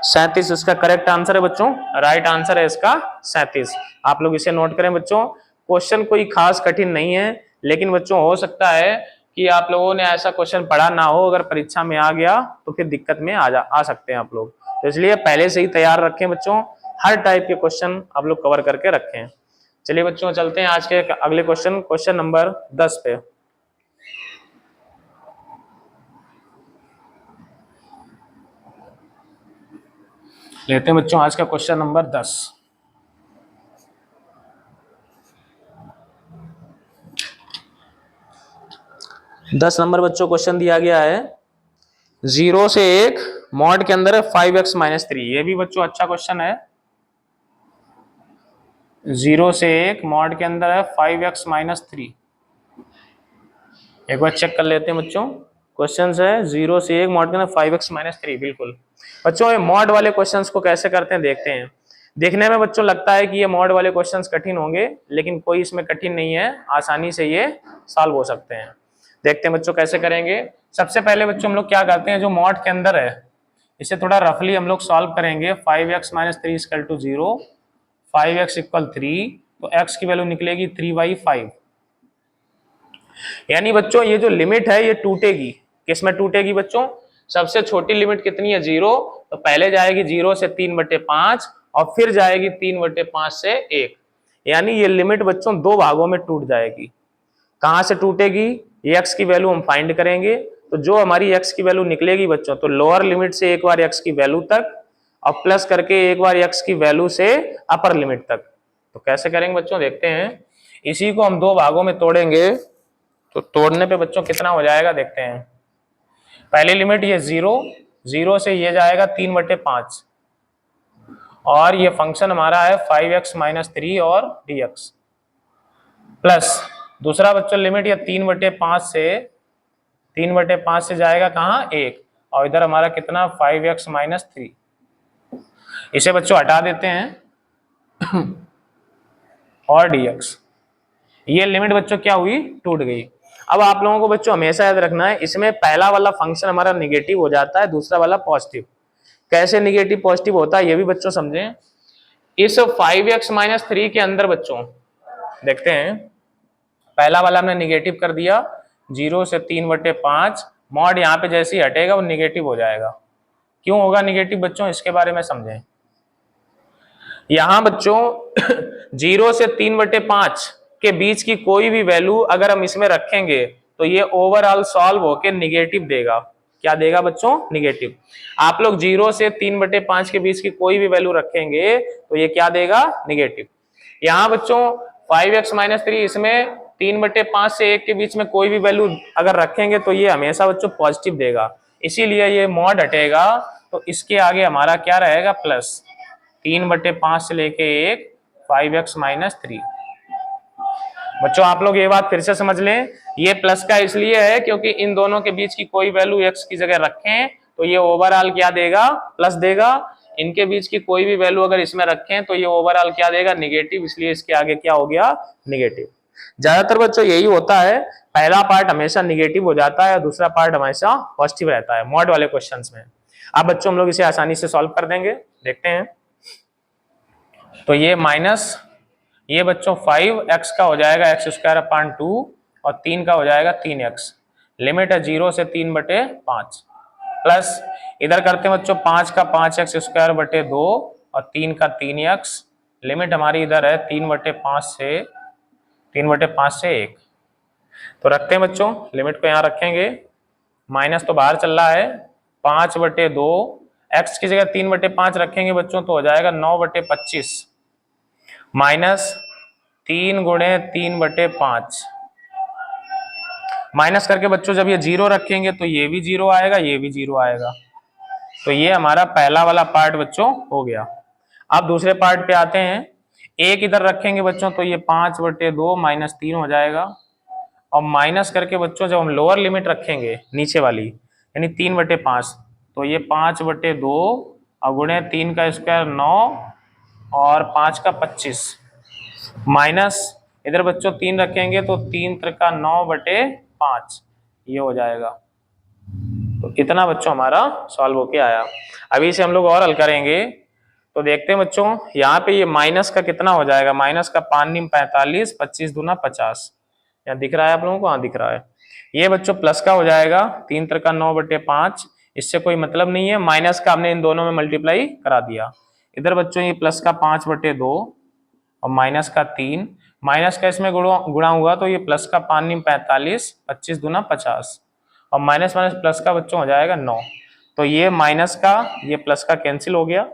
37 इसका करेक्ट आंसर है बच्चों, राइट आंसर है इसका 37। आप लोग इसे नोट करें बच्चों। क्वेश्चन कोई खास कठिन नहीं है, लेकिन बच्चों हो सकता है कि आप लोगों ने ऐसा क्वेश्चन पढ़ा ना हो, अगर परीक्षा में आ गया तो फिर दिक्कत में आ सकते हैं आप लोग, तो इसलिए पहले से ही तैयार रखें बच्चों, हर टाइप के क्वेश्चन आप लोग कवर करके रखें। चलिए बच्चों चलते हैं आज के अगले क्वेश्चन, क्वेश्चन नंबर 10 पे। लेते हैं बच्चों आज का क्वेश्चन नंबर 10। दस नंबर बच्चों क्वेश्चन दिया गया है, 0 से 1 मॉड के अंदर है 5x माइनस 3। ये भी बच्चों अच्छा क्वेश्चन है। 0 से 1 मॉड के अंदर है 5x माइनस 3। एक बार चेक कर लेते हैं बच्चों, क्वेश्चन है 0 से 1 मॉड के अंदर 5x माइनस 3। बिल्कुल बच्चों, ये मॉड वाले क्वेश्चंस को कैसे करते हैं देखते हैं। देखने में बच्चों लगता है कि ये मॉड वाले क्वेश्चंस कठिन होंगे, लेकिन कोई इसमें कठिन नहीं है, आसानी से ये सॉल्व हो सकते हैं। देखते हैं बच्चों कैसे करेंगे। सबसे पहले बच्चों हम लोग क्या करते हैं, जो मॉड के अंदर है इसे थोड़ा रफली हम लोग सॉल्व करेंगे। 5x minus 3 equal to 0, 5x equal 3, तो x की वैल्यू निकलेगी 3/5। यानी बच्चों ये जो लिमिट है ये टूटेगी, किसमें टूटेगी बच्चों, सबसे छोटी लिमिट कितनी है 0, तो पहले जाएगी 0 से 3/5 और फिर जाएगी 3/5 से 1, यानी ये लिमिट बच्चों दो भागों में टूट जाएगी। कहां से टूटेगी, x की वैल्यू हम फाइंड करेंगे, तो जो हमारी x की वैल्यू निकलेगी बच्चों, तो लोअर लिमिट से एक बार x की वैल्यू तक और प्लस करके एक बार x की वैल्यू से अपर लिमिट तक। तो कैसे करेंगे बच्चों देखते हैं। इसी को हम दो भागों में तोड़ेंगे, तो तोड़ने पे बच्चों कितना हो जाएगा देखते हैं। पहली लिमिट ये 0 से ये जाएगा 3/5, और ये फंक्शन हमारा है 5x माइनस 3 और dx, प्लस दूसरा बच्चों लिमिट ये 3/5 से जाएगा कहाँ 1, और इधर हमारा कितना 5x माइनस 3। इसे बच्चों हटा देते हैं और dx, ये लिमिट बच्चों क्या हुई, टूट गई। अब आप लोगों को बच्चों हमेशा याद रखना है, इसमें पहला वाला फंक्शन हमारा निगेटिव हो जाता है, दूसरा वाला पॉजिटिव। कैसे निगेटिव पॉजिटिव होता है ये भी बच्चों समझें। इस 5x माइनस 3 के अंदर बच्चों देखते हैं, पहला वाला हमने निगेटिव कर दिया 0 से 3/5, मॉड यहाँ पे जैसे ही हटेगा वो निगेटिव हो जाएगा। क्यों होगा निगेटिव बच्चों, इसके बारे में समझें। यहां बच्चों 0 से 3/5 के बीच की कोई भी वैल्यू अगर हम इसमें रखेंगे तो ये ओवरऑल सॉल्व होके निगेटिव देगा। क्या देगा बच्चों, निगेटिव। आप लोग 0 से 3/5 के बीच की कोई भी वैल्यू रखेंगे तो ये क्या देगा, निगेटिव। यहाँ बच्चों 5x माइनस 3, इसमें 3/5 से 1 के बीच में कोई भी वैल्यू अगर रखेंगे तो ये हमेशा बच्चों पॉजिटिव देगा, इसीलिए ये मॉड हटेगा तो इसके आगे हमारा क्या रहेगा, प्लस 3/5 से लेके 1 5x माइनस 3। बच्चों आप लोग ये बात फिर से समझ लें, ये प्लस का इसलिए है क्योंकि इन दोनों के बीच की कोई वैल्यू x की जगह रखें तो ये ओवरऑल क्या देगा, प्लस देगा। इनके बीच की कोई भी वैल्यू अगर इसमें रखें तो ये ओवरऑल क्या देगा, निगेटिव, इसलिए इसके आगे क्या हो गया, निगेटिव। ज्यादातर बच्चों यही होता है, पहला पार्ट हमेशा निगेटिव हो जाता है, दूसरा पार्ट हमेशा पॉजिटिव रहता है मॉड वाले क्वेश्चंस में। अब बच्चों हम लोग इसे आसानी से सॉल्व कर देंगे, देखते हैं। तो ये माइनस ये बच्चों 5x का हो जाएगा x² 2 और 3 का हो जाएगा 3x, लिमिट है 0 से 3/5, प्लस इधर करते हैं बच्चों 5 का 5x² 2 और 3 का 3x, लिमिट हमारी इधर है 3/5 से 1। तो रखते हैं बच्चों, लिमिट को यहाँ रखेंगे, माइनस तो बाहर चल रहा है, 5/2 x की जगह 3/5 रखेंगे बच्चों तो हो जाएगा 9/25, माइनस 3 गुणे 3/5, माइनस करके बच्चों जब ये 0 रखेंगे तो ये भी 0 आएगा, ये भी 0 आएगा। तो ये हमारा पहला वाला पार्ट बच्चों हो गया। अब दूसरे पार्ट पे आते हैं, एक इधर रखेंगे बच्चों तो ये 5/2 माइनस 3 हो जाएगा, और माइनस करके बच्चों जब हम लोअर लिमिट रखेंगे नीचे वाली, यानी 3/5। तो ये 5/2 और गुणे 3 का स्क्वायर 9 और 5 का 25 माइनस इधर बच्चों 3 रखेंगे तो 3 त्रिका 9/5 ये हो जाएगा। तो कितना बच्चों हमारा सॉल्व होके आया। अभी इसे हम लोग और हल करेंगे तो देखते हैं बच्चों यहाँ पे ये माइनस का कितना हो जाएगा। माइनस का 5 नीम 45, 25 दूना 50। यहाँ दिख रहा है आप लोगों को? हाँ दिख रहा है। ये बच्चों प्लस का हो जाएगा 3 त्रिका 9/5। इससे कोई मतलब नहीं है, माइनस का हमने इन दोनों में मल्टीप्लाई करा दिया। इधर बच्चों ये प्लस का 5/2 और माइनस का 3, माइनस का इसमें गुणा हुआ तो ये प्लस का 5 नीम 45, 25 दूना 50 और माइनस माइनस प्लस का बच्चों हो जाएगा 9। तो ये माइनस का ये प्लस का कैंसिल हो गया।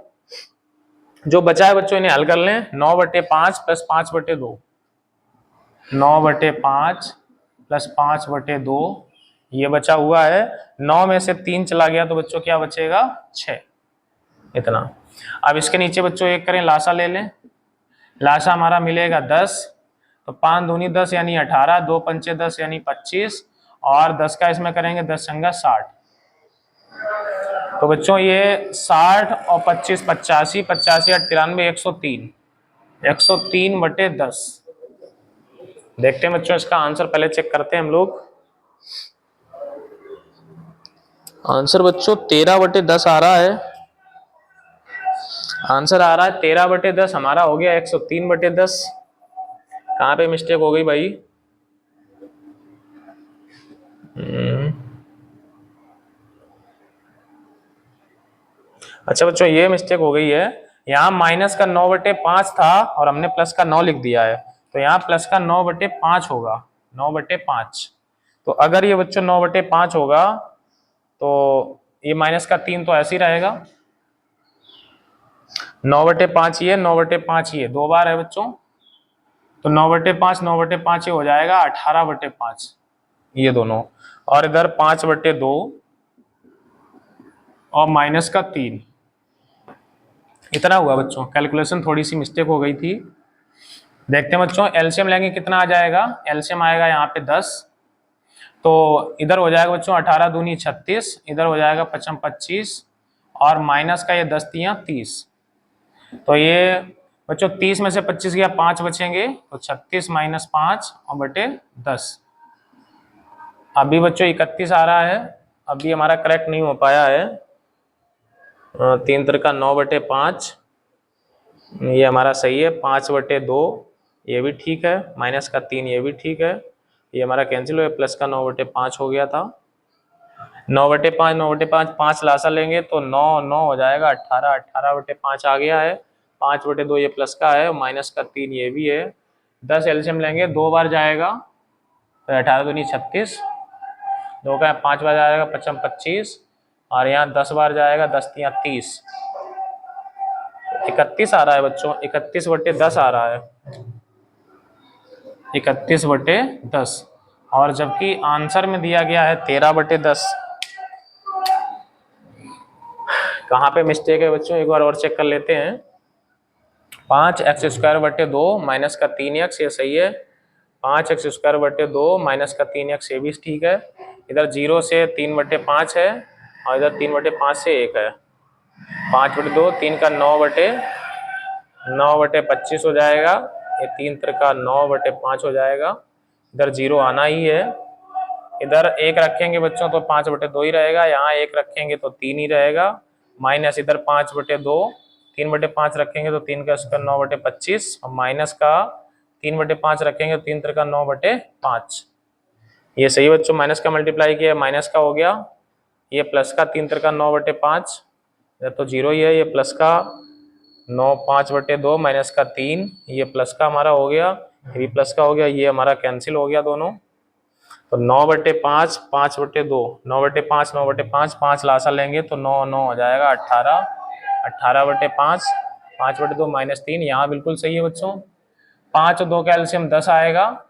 जो बचा है बच्चों इन्हें हल कर लें। 9/5 प्लस 5/2, 9/5 प्लस 5/2 ये बचा हुआ है। 9 में से 3 चला गया तो बच्चों क्या बचेगा? 6 इतना। अब इसके नीचे बच्चों एक करें, लासा ले लें। लासा हमारा मिलेगा 10। तो 5 दूनी 10 यानी 18, 2 पंचे 10 यानी 25 और 10 का इसमें करेंगे 10 संगा 60। तो बच्चों ये 60 और 25 85, 85 8 93 103, 103/10। देखते हैं बच्चों इसका आंसर पहले चेक करते हैं हम लोग। आंसर बच्चों 13/10 आ रहा है। आंसर आ रहा है 13/10 हमारा हो गया 103/10। कहाँ पे मिस्टेक हो गई भाई? अच्छा बच्चों ये मिस्टेक हो गई है। यहाँ माइनस का 9/5 था और हमने प्लस का 9 लिख दिया है। तो यहाँ प्लस का 9/5 होगा, 9/5। तो अगर ये बच्चों 9/5 होगा तो ये माइनस का 3 तो ऐसे ही रहेगा। 9/5 ये, 9/5 ये, 2 बार है बच्चों। तो 9/5 9/5 ये हो जाएगा 18/5 ये दोनों। और इधर 5/2 और माइनस का 3 इतना हुआ बच्चों। कैलकुलेशन थोड़ी सी मिस्टेक हो गई थी। देखते हैं बच्चों एलसीएम लेंगे कितना आ जाएगा। एलसीएम आएगा यहाँ पे 10। तो इधर हो जाएगा बच्चों 18 दूनी 36, इधर हो जाएगा 55 25 और माइनस का ये 10 तियां 30। तो ये बच्चों 30 में से 25 गया 5 बचेंगे तो 36 माइनस 5 और बटे 10। अभी बच्चों 31 आ रहा है। अभी हमारा करेक्ट नहीं हो पाया है। 3 त्रिका 9/5 ये हमारा सही है। 5/2 ये भी ठीक है। माइनस का 3 ये भी ठीक है। ये हमारा कैंसिल हो गया। प्लस का 9/5 हो गया था। 9/5 9/5 5 लासा लेंगे तो 9 9 हो जाएगा 18, 18/5 आ गया है। 5/2 ये प्लस का है, माइनस का 3 ये भी है। 10 एलसीएम लेंगे 2 बार जाएगा तो 18 दूनी 36, 2 का 5 बार जाएगा 55 25 और यहाँ 10 बार जाएगा 10 तियां 30। 31 आ रहा है बच्चों, 31/10 आ रहा है, 31/10। और जबकि आंसर में दिया गया है 13/10। कहाँ पे मिस्टेक है बच्चों एक बार और चेक कर लेते हैं। 5x²/2 माइनस का 3x ये सही है। 5x²/2 माइनस का 3x ये भी ठीक है। इधर 0 से 3/5 है और इधर 3/5 से 1 है। 5/2 3 का 9/25 हो जाएगा। ये 3 का 9/5 हो जाएगा। इधर 0 आना ही है। इधर 1 रखेंगे बच्चों तो 5/2 ही रहेगा। यहाँ 1 रखेंगे तो 3 ही रहेगा। माइनस इधर 5/2, 3/5 रखेंगे तो 3 का स्क्वायर 9/25 और माइनस का 3/5 रखेंगे तो 3 का 9/5। ये सही बच्चों, माइनस का मल्टीप्लाई किया माइनस का हो गया। ये प्लस का 3 का 9/5 तो 0 ही है। ये प्लस का 9 5/2 माइनस का 3 ये प्लस का हमारा हो गया, ये भी प्लस का हो गया। ये हमारा कैंसिल हो गया दोनों। तो 9/5 5/2, 9/5 9/5 5 लासा लेंगे तो 9 9 हो जाएगा 18, 18/5 5/2 माइनस 3 यहाँ बिल्कुल सही है बच्चों। 5 और 2 का एलसीएम 10 आएगा।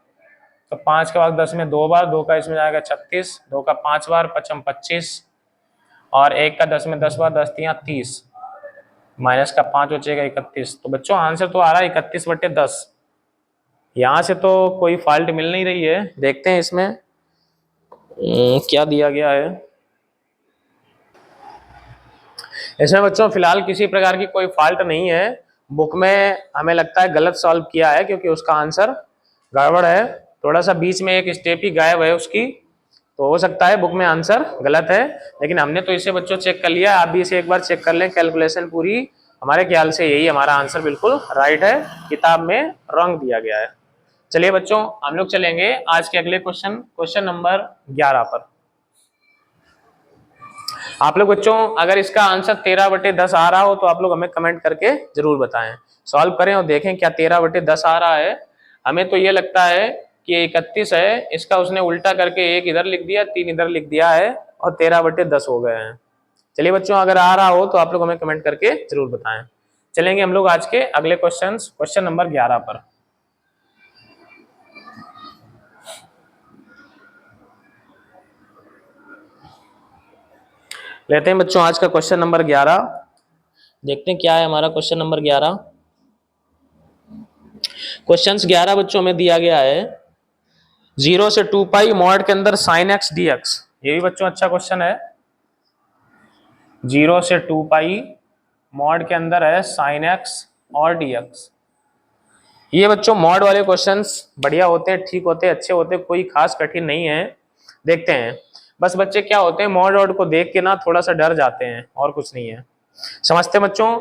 तो 5 के बाद 10 में 2 बार, 2 का इसमें जाएगा 36, 2 का 5 बार 55 25 और 1 का 10 में 10 बार 10 तियां 30, माइनस का 5 बचेगा 31। तो बच्चों आंसर तो आ रहा है 31/10। यहाँ से तो कोई फॉल्ट मिल नहीं रही है। देखते हैं इसमें क्या दिया गया है। इसमें बच्चों फिलहाल किसी प्रकार की कोई फॉल्ट नहीं है। बुक में हमें लगता है गलत सॉल्व किया है, क्योंकि उसका आंसर गड़बड़ है, थोड़ा सा बीच में एक स्टेप ही गायब है उसकी, तो हो सकता है बुक में आंसर गलत है। लेकिन हमने तो इसे बच्चों चेक कर लिया, आप भी इसे एक बार चेक कर लें कैलकुलेशन पूरी। हमारे ख्याल से यही हमारा आंसर बिल्कुल राइट है, किताब में रॉन्ग दिया गया है। चलिए बच्चों हम लोग चलेंगे आज के अगले क्वेश्चन नंबर 11 पर। आप लोग बच्चों अगर इसका आंसर 13/10 आ रहा हो तो आप लोग हमें कमेंट करके जरूर बताएं, सॉल्व करें और देखें क्या 13/10 आ रहा है। हमें तो ये लगता है कि 31 है, इसका उसने उल्टा करके 1 इधर लिख दिया, 3 इधर लिख दिया है और 13/10 हो गए हैं। चलिए बच्चों अगर आ रहा हो तो आप लोग हमें कमेंट करके जरूर बताएं। चलेंगे हम लोग आज के अगले क्वेश्चन नंबर 11 पर। लेते हैं बच्चों आज का क्वेश्चन नंबर 11, देखते हैं क्या है हमारा क्वेश्चन नंबर 11। क्वेश्चन 11 बच्चों में दिया गया है 0 से 2 पाई मॉड के अंदर sin x dx। ये भी बच्चों अच्छा क्वेश्चन है। 0 से 2 पाई मॉड के अंदर है sin x और dx। ये बच्चों मॉड वाले क्वेश्चंस बढ़िया होते हैं, ठीक होते हैं, अच्छे होते हैं, कोई खास कठिन नहीं है। देखते हैं, बस बच्चे क्या होते हैं मॉड वॉड को देख के ना थोड़ा सा डर जाते हैं, और कुछ नहीं है। समझते हैं बच्चों,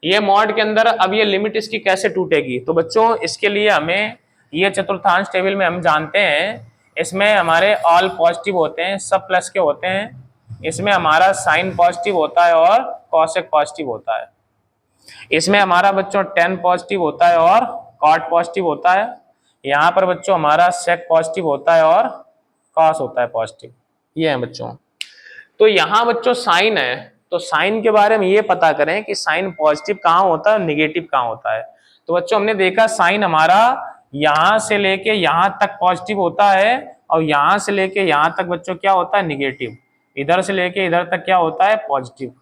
ये मॉड के अंदर अब ये लिमिट इसकी कैसे टूटेगी। तो बच्चों इसके लिए हमें ये चतुर्थांश टेबल में हम जानते हैं, इसमें हमारे ऑल पॉजिटिव होते हैं, सब प्लस के होते हैं, इसमें हमारा साइन पॉजिटिव होता है और कॉसेक पॉजिटिव होता है, इसमें हमारा बच्चों टेन पॉजिटिव होता है और कॉट पॉजिटिव होता है, यहाँ पर बच्चों हमारा सेक पॉजिटिव होता है और कॉस होता है पॉजिटिव। ये है बच्चों। तो यहाँ बच्चों साइन है, तो साइन के बारे में ये पता करें कि साइन पॉजिटिव कहाँ होता है, नेगेटिव कहाँ होता है। तो बच्चों हमने देखा साइन हमारा यहां से लेके यहां तक पॉजिटिव होता है और यहां से लेके यहां तक बच्चों क्या होता है, निगेटिव। इधर से लेके इधर तक क्या होता है, पॉजिटिव।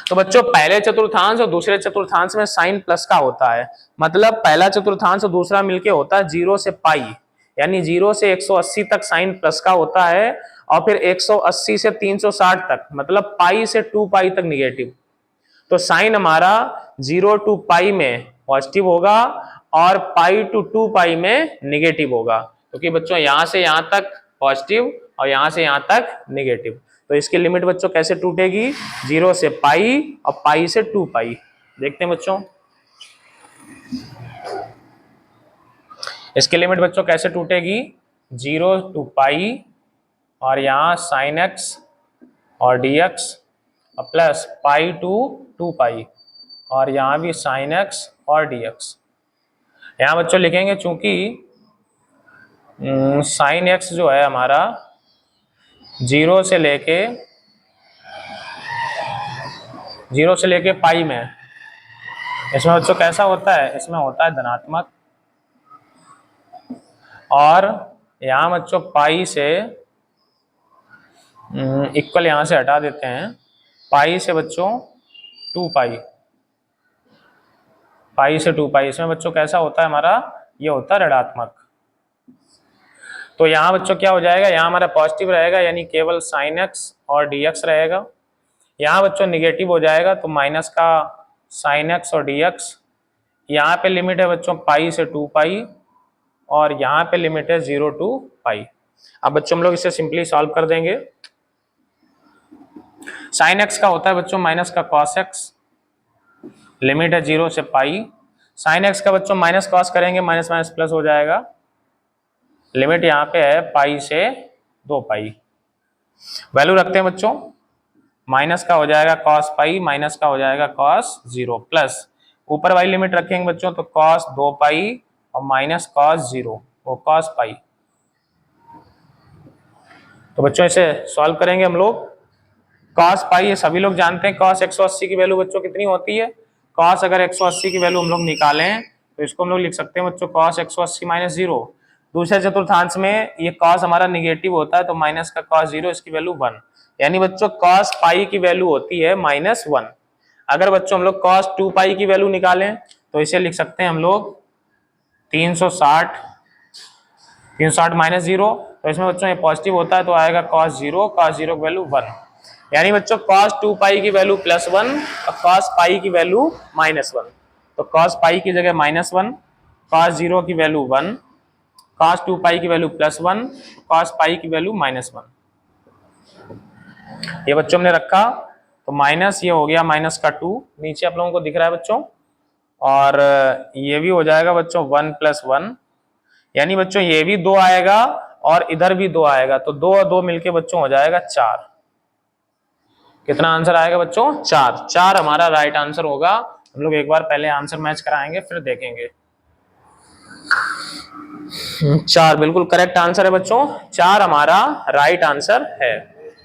तो बच्चों पहले चतुर्थांश और दूसरे चतुर्थांश में साइन प्लस का होता है, मतलब पहला चतुर्थांश और दूसरा मिलके होता है 0 से पाई, यानी 0 से 180 तक साइन प्लस का होता है, और फिर 180 से 360 तक मतलब पाई से 2 पाई तक निगेटिव। तो साइन हमारा 0 टू पाई में पॉजिटिव होगा और पाई टू 2 पाई में निगेटिव होगा, क्योंकि बच्चों यहां से यहां तक पॉजिटिव और यहां से यहां तक निगेटिव। तो इसकी लिमिट बच्चों कैसे टूटेगी, 0 से पाई और पाई से 2 पाई। देखते हैं बच्चों इसकी लिमिट बच्चों कैसे टूटेगी, 0 टू पाई और यहाँ साइन एक्स और डी एक्स और प्लस पाई टू 2 पाई और यहाँ भी साइन एक्स और डी एक्स। यहाँ बच्चों लिखेंगे चूंकि साइन एक्स जो है हमारा 0 से लेके पाई में, इसमें बच्चों कैसा होता है, इसमें होता है धनात्मक, और यहाँ बच्चों पाई से इक्वल यहां से हटा देते हैं, पाई से बच्चों 2 पाई, पाई से 2 पाई, इसमें बच्चों कैसा होता है हमारा, ये होता है ऋणात्मक। तो यहाँ बच्चों क्या हो जाएगा, यहाँ हमारा पॉजिटिव रहेगा यानी केवल साइन एक्स और डी एक्स रहेगा, यहाँ बच्चों निगेटिव हो जाएगा तो माइनस का साइन एक्स और डी एक्स। यहाँ पे लिमिट है बच्चों पाई से 2 पाई और यहाँ पे लिमिट है 0 टू पाई। अब बच्चों हम लोग इसे सिंपली सॉल्व कर देंगे। साइन एक्स का होता है बच्चों माइनस का कॉस एक्स, लिमिट है 0 से पाई। साइन एक्स का बच्चों माइनस कॉस करेंगे, माइनस माइनस प्लस हो जाएगा, लिमिट यहाँ पे है पाई से 2 पाई। वैल्यू रखते हैं बच्चों, माइनस का हो जाएगा कॉस पाई, माइनस का हो जाएगा कॉस 0, प्लस ऊपर वाली लिमिट रखेंगे बच्चों तो कॉस 2 पाई और माइनस कॉस 0 वो कॉस पाई। तो बच्चों इसे सॉल्व करेंगे हम लोग। कॉस पाई ये सभी लोग जानते हैं, कॉस 180 की वैल्यू बच्चों कितनी होती है, कॉस अगर 180 की वैल्यू हम लोग निकालें तो इसको हम लोग लिख सकते हैं बच्चों कॉस 180 माइनस 0। दूसरे चतुर्थांश में ये कॉस हमारा निगेटिव होता है तो माइनस का कॉस 0, इसकी वैल्यू 1, यानी बच्चों कॉस पाई की वैल्यू होती है -1। अगर बच्चों हम लोग कॉस 2 पाई की वैल्यू निकालें तो इसे लिख सकते हैं हम लोग 360 माइनस 0, तो इसमें बच्चों ये पॉजिटिव होता है तो आएगा cos 0 की वैल्यू 1। यानी बच्चों cos 2 पाई की वैल्यू +1 और cos पाई की वैल्यू -1। तो cos पाई की जगह -1, cos 0 की वैल्यू 1, cos 2 पाई की वैल्यू +1, cos पाई की वैल्यू -1। ये बच्चों हमने रखा, तो माइनस ये हो गया -2, नीचे आप लोगों को दिख रहा है बच्चों, और ये भी हो जाएगा बच्चों 1 + 1, यानी बच्चों ये भी 2 आएगा और इधर भी 2 आएगा, तो 2 और 2 मिलके बच्चों हो जाएगा 4। कितना आंसर आएगा बच्चों? 4। 4 हमारा राइट आंसर होगा। हम लोग एक बार पहले आंसर मैच कराएंगे फिर देखेंगे। 4 बिल्कुल करेक्ट आंसर है बच्चों, 4 हमारा राइट आंसर है।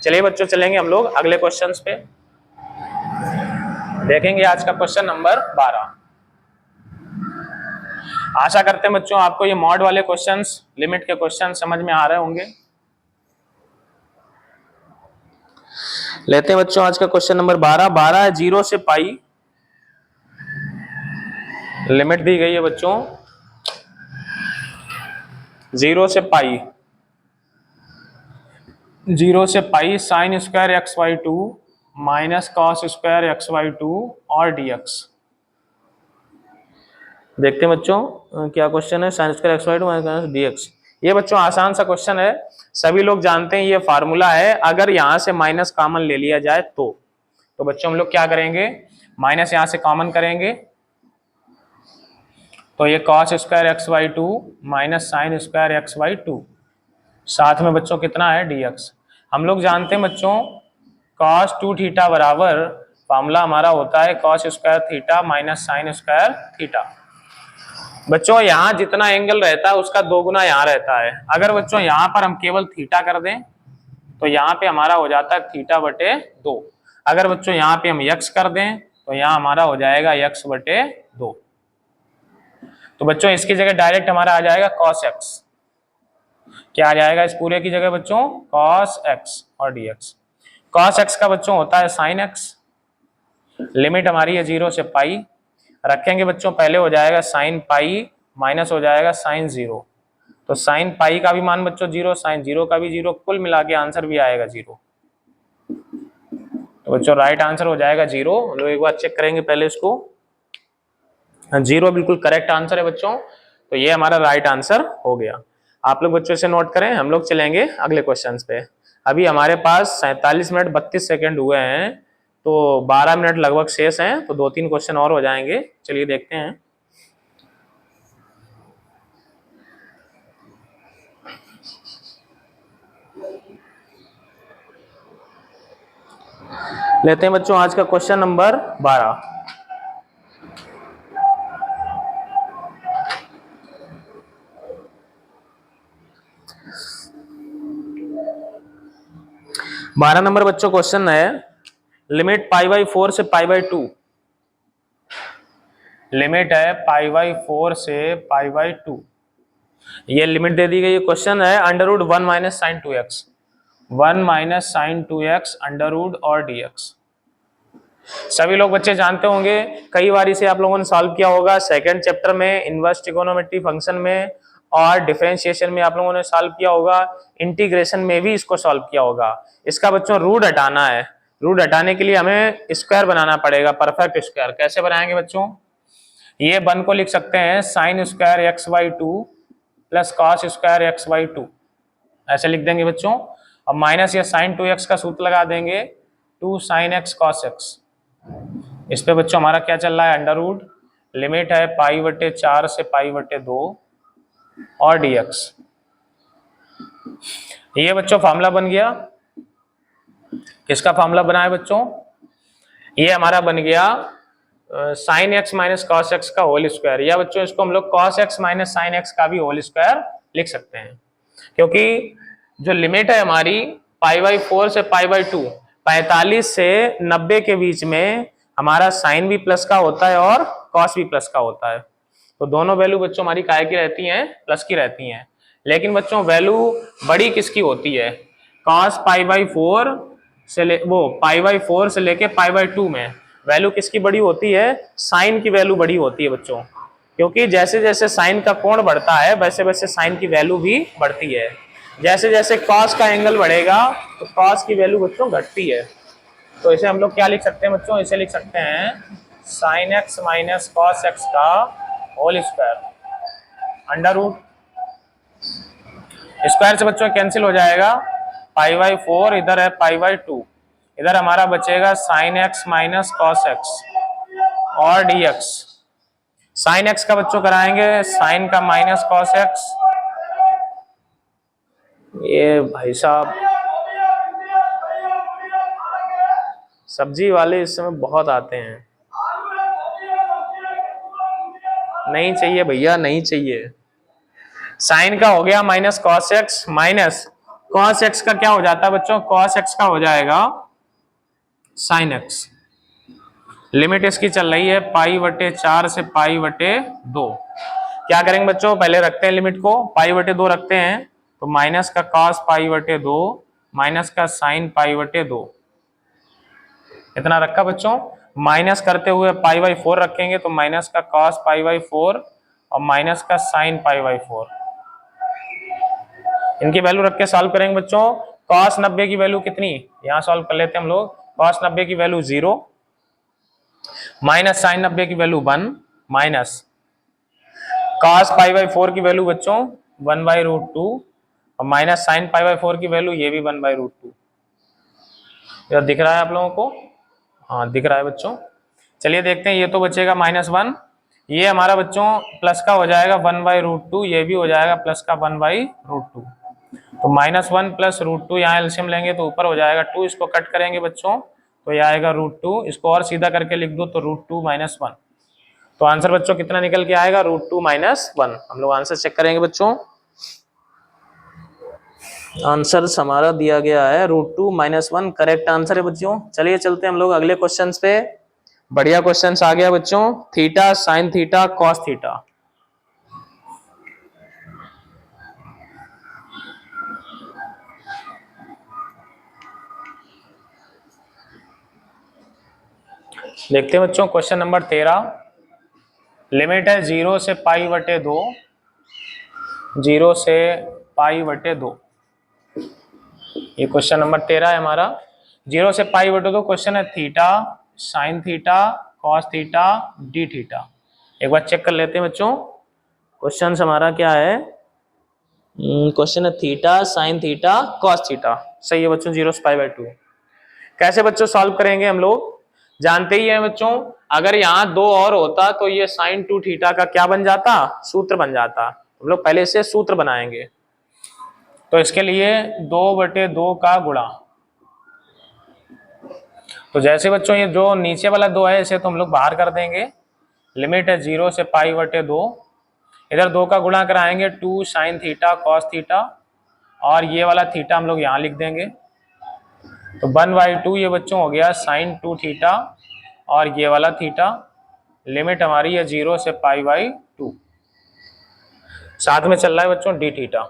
चलिए बच्चों चलेंगे हम लोग अगले क्वेश्चंस पे, देखेंगे आज का क्वेश्चन नंबर 12। आशा करते हैं बच्चों आपको ये मॉड वाले क्वेश्चंस, लिमिट के क्वेश्चन समझ में आ रहे होंगे। लेते हैं बच्चों आज का क्वेश्चन नंबर 12। 12 है 0 से पाई, लिमिट दी गई है बच्चों 0 से पाई, 0 से पाई sin square xy2 minus cos square xy2 और dx। देखते हैं बच्चों क्या क्वेश्चन है। sin square xy2 minus dx, ये बच्चों आसान सा क्वेश्चन है, सभी लोग जानते हैं ये फार्मूला है। अगर यहां से माइनस कॉमन ले लिया जाए तो बच्चों हम लोग क्या करेंगे, माइनस यहां से कॉमन करेंगे, तो ये cos square xy2 minus sin square xy2, साथ में बच्चों कितना है dx। हम लोग जानते हैं बच्चों cos 2 थीटा बराबर, फार्मूला हमारा होता है cos square theta minus sin square theta. बच्चों यहाँ जितना एंगल रहता है उसका 2 गुना यहाँ रहता है। अगर बच्चों यहाँ पर हम केवल थीटा कर दें तो यहाँ पे हमारा हो जाता है θ/2। अगर बच्चों यहाँ पे हम x कर दें तो यहाँ हमारा हो जाएगा x/2। तो बच्चों इसकी जगह डायरेक्ट हमारा आ जाएगा cos x। क्या आ जाएगा इस पूरे की जगह बच्चों? cos x और dx। cos x का बच्चों होता है sin x, लिमिट हमारी है 0 से पाई, रखेंगे बच्चों पहले हो जाएगा sin पाई माइनस हो जाएगा sin 0, तो sin पाई का भी मान बच्चों 0, sin 0 का भी 0, कुल मिला के आंसर भी आएगा 0। तो बच्चों राइट आंसर हो जाएगा 0। हम लोग एक बार चेक करेंगे पहले इसको, 0 बिल्कुल करेक्ट आंसर है बच्चों। तो ये हमारा राइट आंसर हो गया। आप लोग बच्चों से नोट करें, हम लोग चलेंगे अगले क्वेश्चन पे। अभी हमारे पास 47 मिनट 32 सेकेंड हुए हैं, तो 12 मिनट लगभग शेष हैं, तो 2-3 क्वेश्चन और हो जाएंगे। चलिए देखते हैं। लेते हैं बच्चों आज का क्वेश्चन नंबर 12। बारह नंबर बच्चों क्वेश्चन है, लिमिट π/4 से π/2, लिमिट है π/4 से π/2, ये लिमिट दे दी गई है। क्वेश्चन है √1 - sin 2x, 1 - sin 2x √ और dx। सभी लोग बच्चे जानते होंगे, कई बार इसे आप लोगों ने सॉल्व किया होगा। सेकंड चैप्टर में इनवर्स ट्रिगोनोमेट्री फंक्शन में और डिफरेंशिएशन में आप लोगों ने सॉल्व किया होगा, इंटीग्रेशन में भी इसको सॉल्व किया होगा। इसका बच्चों रूट हटाना है, रूट हटाने के लिए हमें स्क्वायर बनाना पड़ेगा, परफेक्ट स्क्वायर। कैसे बनाएंगे बच्चों? ये 1 को लिख सकते हैं sin square xy2 plus cos square xy2, ऐसे लिख देंगे बच्चों। अब माइनस ये sin 2x का सूत्र लगा देंगे, 2 sin x cos x। इस पे बच्चों हमारा क्या चल रहा है? अंडर रूट, लिमिट है π/4 से π/2 और dx। ये बच्चों फार्मूला बन गया। किसका फार्मूला बना है बच्चों? ये हमारा बन गया sin x minus cos x का होल स्क्वायर, या बच्चों इसको हम लोग cos x minus sin x का भी होल स्क्वायर लिख सकते हैं, क्योंकि जो लिमिट है हमारी π/4 से π/2, 45 से 90 के बीच में हमारा साइन भी प्लस का होता है और कॉस भी प्लस का होता है। तो दोनों वैल्यू बच्चों हमारी काय की रहती हैं? प्लस की रहती हैं। लेकिन बच्चों वैल्यू बड़ी किसकी होती है? cos π/4 से π/4 से लेके π/2 में वैल्यू किसकी बड़ी होती है? साइन की वैल्यू बड़ी होती है बच्चों, क्योंकि जैसे जैसे साइन का कोण बढ़ता है वैसे वैसे साइन की वैल्यू भी बढ़ती है। जैसे जैसे cos का एंगल बढ़ेगा तो cos की वैल्यू बच्चों घटती है। तो इसे हम लोग क्या लिख सकते हैं बच्चों, इसे लिख सकते हैं sine x minus cos x का whole square under root. Square से बच्चों कैंसिल हो जाएगा, पाई बाई 4 इधर है पाई बाई 2, इधर हमारा बचेगा sign x minus cos x और डी एक्स। साइन एक्स का बच्चों कराएंगे साइन का माइनस कॉस एक्स। ये भाई साहब सब्जी वाले इस समय बहुत आते हैं, नहीं चाहिए भैया नहीं चाहिए। साइन का हो गया minus cos x, minus cos x का क्या हो जाता है बच्चों, कॉस एक्स का हो जाएगा साइन एक्स। लिमिट इसकी चल रही है पाई बटे 4 से पाई बटे 2। क्या करेंगे बच्चों, पहले रखते हैं लिमिट को, पाई बटे 2 रखते हैं, तो माइनस का कॉस पाई बटे 2 माइनस का साइन पाई बटे 2, इतना रखा बच्चों। माइनस करते हुए पाई बाई 4 रखेंगे तो माइनस का कॉस पाई बाई 4 और माइनस का साइन पाई बाई 4। इनकी वैल्यू रख के सॉल्व करेंगे बच्चों। कॉस 90 की वैल्यू कितनी, यहां सॉल्व कर लेते हैं हम लोग। कॉस 90 की वैल्यू 0 माइनस साइन 90 की value 1 minus cos pi by 4 की वैल्यू बच्चों 1 बाई रूट 2 और माइनस साइन पाई बाई 4 की वैल्यू ये भी 1 बाई रूट 2। यह दिख रहा है आप लोगों को, हाँ दिख रहा है बच्चों। चलिए देखते हैं, ये तो बचेगा -1, ये हमारा बच्चों प्लस का हो जाएगा 1 बाई रूट 2, ये भी हो जाएगा प्लस का 1 बाई रूट 2। तो -1 प्लस रूट 2, यहाँ एलसीएम लेंगे तो ऊपर हो जाएगा 2, इसको कट करेंगे बच्चों तो ये आएगा रूट 2, इसको और सीधा करके लिख दो तो रूट 2 माइनस 1। तो आंसर बच्चों कितना निकल के आएगा, रूट 2 माइनस 1। हम लोग आंसर चेक करेंगे बच्चों, आंसर हमारा दिया गया है रूट 2 माइनस 1, करेक्ट आंसर है बच्चों। चलिए चलते हैं हम लोग अगले क्वेश्चन पे। बढ़िया क्वेश्चन आ गया बच्चों, theta sine theta cos theta. देखते हैं बच्चों क्वेश्चन नंबर 13। लिमिट है 0 से पाई बटे 2, 0 से पाई बटे 2। ये क्वेश्चन नंबर 13 है हमारा। 0 से पाई बटे 2 क्वेश्चन है theta sine theta cos theta D theta. एक बार चेक कर लेते हैं बच्चों, क्वेश्चन हमारा क्या है। क्वेश्चन है theta sine theta cos theta, सही है बच्चों। 0 से पाई बाई 2 कैसे बच्चों सॉल्व करेंगे, हम लोग जानते ही हैं बच्चों, अगर यहाँ 2 और होता तो ये साइन 2 थीटा का क्या बन जाता, सूत्र बन जाता। हम लोग पहले से सूत्र बनाएंगे, तो इसके लिए 2/2 का गुणा। तो जैसे बच्चों ये जो नीचे वाला 2 है इसे तो हम लोग बाहर कर देंगे। लिमिट है 0 से पाई बटे 2, इधर 2 का गुणा कराएंगे 2 साइन थीटा कॉस थीटा, और ये वाला थीटा हम लोग यहाँ लिख देंगे। तो 1/2 ये बच्चों हो गया साइन 2 थीटा, और ये वाला थीटा। लिमिट हमारी है 0 से पाई बाई 2, साथ में चल रहा है बच्चों डी थीटा।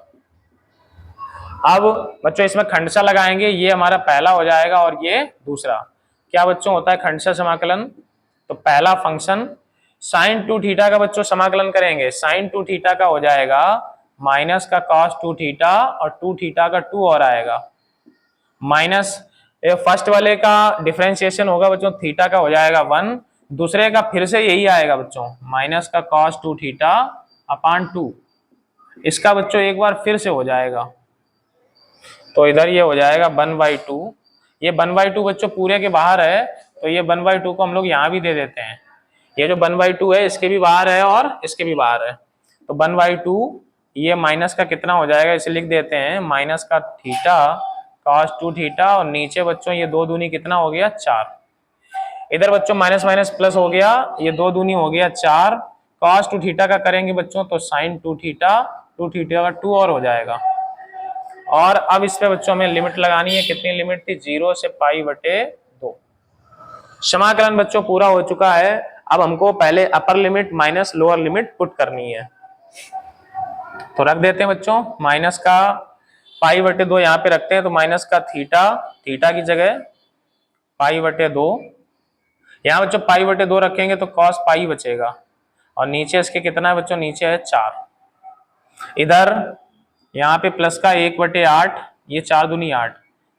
अब बच्चों इसमें खंडसा लगाएंगे, ये हमारा पहला हो जाएगा और ये दूसरा। क्या बच्चों होता है खंडसा समाकलन, तो पहला फंक्शन साइन 2 थीटा का बच्चों समाकलन करेंगे, साइन 2 थीटा का हो जाएगा माइनस का कॉस 2 थीटा, और 2 थीटा का 2 और आएगा माइनस। फर्स्ट वाले का डिफरेंशिएशन होगा बच्चों, थीटा का हो जाएगा 1, दूसरे का फिर से यही आएगा बच्चों माइनस का कॉस 2 थीटा अपान 2, इसका बच्चों एक बार फिर से हो जाएगा। तो इधर ये हो जाएगा 1/2, ये 1/2 बच्चों पूरे के बाहर है, तो ये 1/2 को हम लोग यहाँ भी दे देते हैं। ये जो 1/2 है इसके भी बाहर है और इसके भी बाहर है, तो 1/2 ये माइनस का कितना हो जाएगा, इसे लिख देते हैं माइनस का थीटा कॉस 2 थीटा, और नीचे बच्चों ये 2 दूनी कितना हो गया 4। इधर बच्चों माइनस माइनस प्लस हो गया, ये 2 दूनी हो गया 4। कॉस 2 थीटा का करेंगे बच्चों तो साइन 2 थीटा, 2 थीटा का 2 और हो जाएगा। और अब इस पे बच्चों हमें लिमिट लगानी है, कितनी लिमिट थी, 0 से पाई बटे 2। समाकलन बच्चों पूरा हो चुका है, अब हमको पहले upper limit minus lower limit put करनी है। तो रख देते हैं बच्चों, माइनस का पाई बटे 2 यहाँ पे रखते हैं, तो माइनस का थीटा, थीटा की जगह पाई बटे 2, यहाँ बच्चों पाई बटे 2 रखेंगे तो कॉस पाई बचेगा, और नीचे इसके कितना है बच्चों, नीचे है 4। इधर यहाँ पे प्लस का 1/8, ये 4 दूनी 8,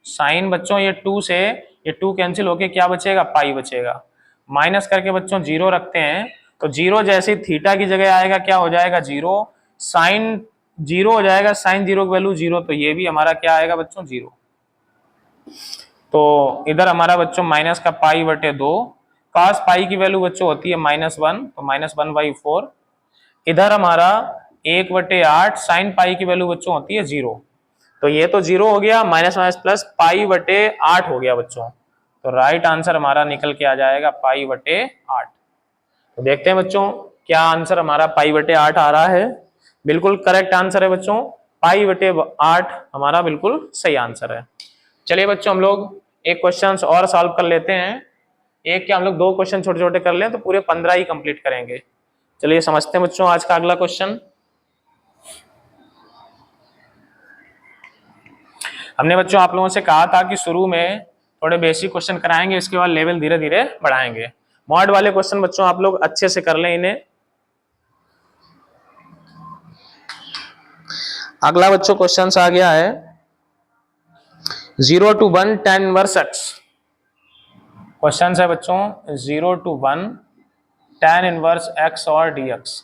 साइन बच्चों ये 2 से ये 2 कैंसिल होके क्या बचेगा, पाई बचेगा। माइनस करके बच्चों 0 रखते हैं, तो 0 जैसे थीटा की जगह आएगा क्या हो जाएगा 0, साइन 0 हो जाएगा, साइन 0 की वैल्यू 0, तो ये भी हमारा क्या आएगा बच्चों 0। तो इधर हमारा बच्चों माइनस का पाई बटे 2, कॉस पाई की वैल्यू बच्चों होती है -1, तो -1/4। इधर हमारा 1/8 साइन पाई की वैल्यू बच्चों होती है 0, तो ये तो 0 हो गया, माइनस माइनस प्लस पाई बटे 8 हो गया बच्चों। तो राइट आंसर हमारा निकल के आ जाएगा पाई बटे 8। तो देखते हैं बच्चों क्या आंसर हमारा पाई बटे 8 आ रहा है। बिल्कुल करेक्ट आंसर है बच्चों, पाई बटे 8 हमारा बिल्कुल सही आंसर है। चलिए बच्चों हम लोग एक क्वेश्चन और सॉल्व कर लेते हैं। एक क्या हम लोग 2 क्वेश्चन छोटे छोटे कर लें तो पूरे 15 ही कंप्लीट करेंगे। चलिए समझते हैं बच्चों आज का अगला क्वेश्चन। हमने बच्चों आप लोगों से कहा था कि शुरू में थोड़े बेसिक क्वेश्चन कराएंगे, इसके बाद लेवल धीरे धीरे बढ़ाएंगे। मॉड वाले क्वेश्चन बच्चों आप लोग अच्छे से कर लें इन्हें। अगला बच्चों क्वेश्चन आ गया है 0 to 1 tan inverse x। Question है बच्चों 0 to 1 tan इनवर्स x और dx।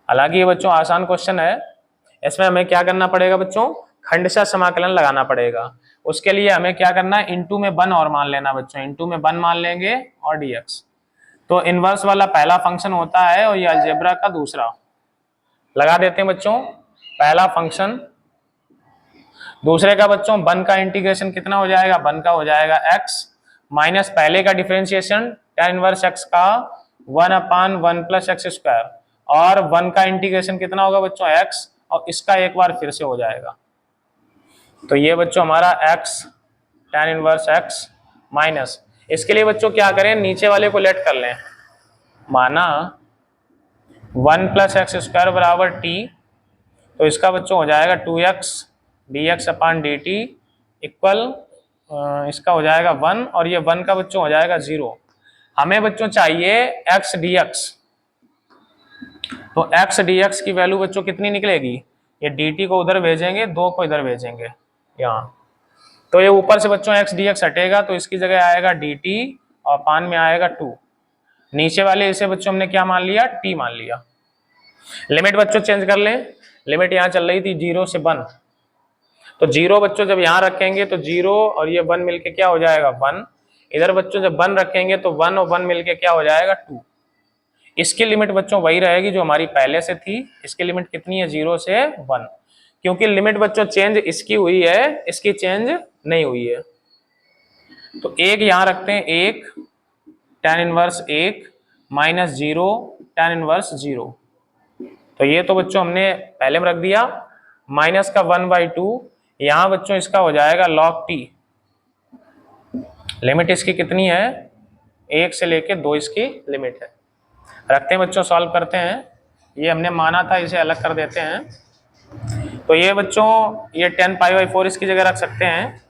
हालांकि ये बच्चों आसान क्वेश्चन है, इसमें हमें क्या करना पड़ेगा बच्चों, खंडशः समाकलन लगाना पड़ेगा। उसके लिए हमें क्या करना है, इनटू में 1 और मान लेना बच्चों, इनटू में 1 मान लेंगे और dx। तो इनवर्स वाला पहला फंक्शन होता है और ये अलजेब्रा का दूसरा। लगा देते हैं बच्चों पहला फंक्शन, दूसरे का बच्चों 1 का इंटीग्रेशन कितना हो जाएगा, 1 का हो जाएगा x माइनस पहले का डिफरेंशिएशन tan इनवर्स x का 1/1 + x², और 1 का इंटीग्रेशन कितना होगा बच्चों x, और इसका एक बार फिर से हो जाएगा। तो ये बच्चों हमारा x tan inverse x minus, इसके लिए बच्चों क्या करें, नीचे वाले को लेट कर लें, माना 1 + x² बराबर t, तो इसका बच्चों हो जाएगा 2x dx/dt इक्वल इसका हो जाएगा 1, और ये 1 का बच्चों हो जाएगा 0। हमें बच्चों चाहिए x dx, तो x dx की वैल्यू बच्चों कितनी निकलेगी, ये dt को उधर भेजेंगे, 2 को इधर भेजेंगे यहाँ, तो ये ऊपर से बच्चों x dx हटेगा, तो इसकी जगह आएगा dt और पान में आएगा 2। नीचे वाले इसे बच्चों हमने क्या मान लिया, t मान लिया। लिमिट बच्चों चेंज कर लें, लिमिट यहाँ चल रही थी 0 से 1, तो 0 बच्चों जब यहाँ रखेंगे तो 0 और ये 1 मिलके क्या हो जाएगा 1, इधर बच्चों जब 1 रखेंगे तो 1 और 1 मिलके क्या हो जाएगा 2। इसकी लिमिट बच्चों वही रहेगी जो हमारी पहले से थी, इसकी लिमिट कितनी है 0 से 1, क्योंकि लिमिट बच्चों चेंज इसकी हुई है, इसकी चेंज नहीं हुई है। तो एक यहाँ रखते हैं, 1 tan inverse 1 minus 0 tan inverse 0, तो ये तो बच्चों हमने पहले में रख दिया, माइनस का 1/2, यहाँ बच्चों इसका हो जाएगा log t, लिमिट इसकी कितनी है 1 से लेके 2 इसकी लिमिट है। रखते हैं बच्चों, सॉल्व करते हैं, ये हमने माना था, इसे अलग कर देते हैं। तो ये बच्चों ये tan π/4 इसकी जगह रख सकते हैं,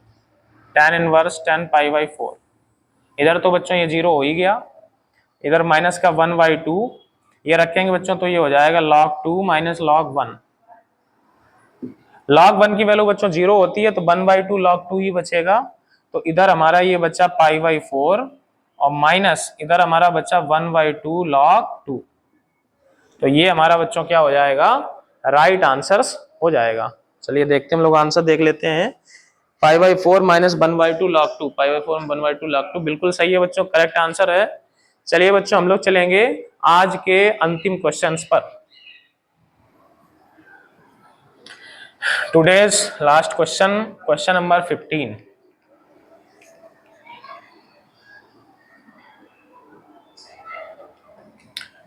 tan इनवर्स tan π/4, इधर तो बच्चों ये 0 हो ही गया, इधर माइनस का 1/2 ये रखेंगे बच्चों, तो ये हो जाएगा log 2 माइनस log 1। log 1 की वैल्यू बच्चों 0 होती है, तो 1/2 log 2 ही बचेगा, तो इधर हमारा ये बच्चा π/4 और माइनस इधर हमारा बच्चा 1/2 log 2। तो ये हमारा बच्चों क्या हो जाएगा, राइट आंसर्स हो जाएगा। चलिए देखते हैं हम लोग आंसर देख लेते हैं, π/4 माइनस 1/2 log 2, π/4 1/2 log 2 बिल्कुल सही है बच्चों, करेक्ट आंसर है। चलिए बच्चों हम लोग चलेंगे आज के अंतिम क्वेश्चंस पर। Today's last question, question number 15।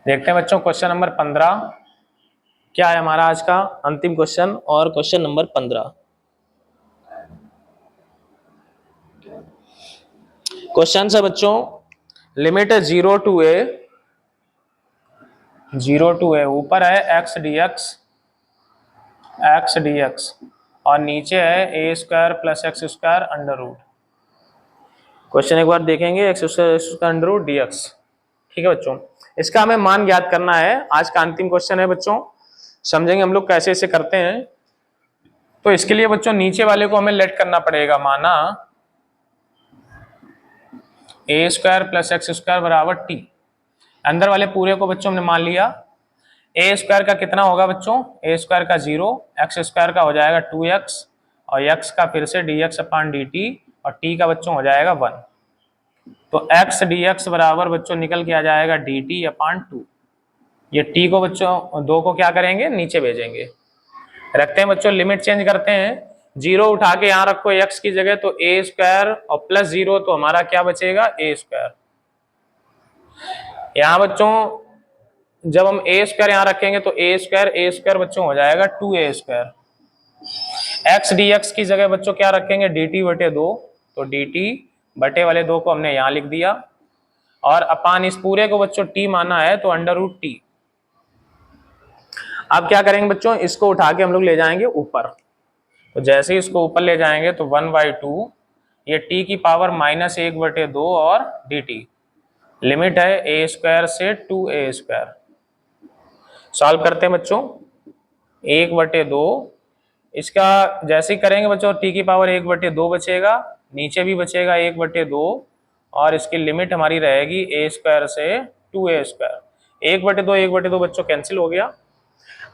देखते हैं बच्चों क्वेश्चन नंबर 15 क्या है हमारा आज का अंतिम क्वेश्चन, और क्वेश्चन नंबर 15 क्वेश्चन है बच्चों, लिमिट है 0 to a, 0 to a, ऊपर है x dx और नीचे है a² + x² under root. Question एक बार देखेंगे, x² अंडर रूट dx, ठीक है बच्चों। इसका हमें मान ज्ञात करना है, आज का अंतिम क्वेश्चन है बच्चों, समझेंगे हम लोग कैसे इसे करते हैं। तो इसके लिए बच्चों नीचे वाले को हमें लेट करना पड़ेगा, माना ए स्क्वायर प्लस एक्स स्क्वायर बराबर टी। अंदर वाले पूरे को बच्चों हमने मान लिया। ए स्क्वायर का कितना होगा बच्चों, ए स्क्वायर का 0, एक्स स्क्वायर का हो जाएगा 2x और x का फिर से dx अपान dt और t का बच्चों हो जाएगा 1। तो x dx बराबर बच्चों निकल के आ जाएगा dt अपान 2। ये t को बच्चों 2 को क्या करेंगे, नीचे भेजेंगे। रखते हैं बच्चों, लिमिट चेंज करते हैं, 0 उठा के यहाँ रखो x की जगह, तो ए स्क्वायर और प्लस 0 तो हमारा क्या बचेगा, ए स्क्वायर। यहाँ बच्चों जब हम ए स्क्वायर यहाँ रखेंगे तो ए स्क्वायर बच्चों हो जाएगा 2a square. X D x की जगह बच्चों क्या रखेंगे, dt बटे 2, तो dt बटे वाले 2 को हमने यहाँ लिख दिया और अपान इस पूरे को बच्चों t माना है तो अंडर रूट टी। अब क्या करेंगे बच्चों, इसको उठा के हम लोग ले जाएंगे ऊपर। तो जैसे ही इसको ऊपर ले जाएंगे तो 1/2 ये t की पावर -1/2 और dt। लिमिट है a स्क्वायर से 2a स्क्वायर। सॉल्व करते हैं बच्चों, 1/2 इसका जैसे ही करेंगे बच्चों t की पावर 1/2 बचेगा, नीचे भी बचेगा 1/2 और इसकी लिमिट हमारी रहेगी a स्क्वायर से 2a स्क्वायर। 1/2 बच्चों कैंसिल हो गया।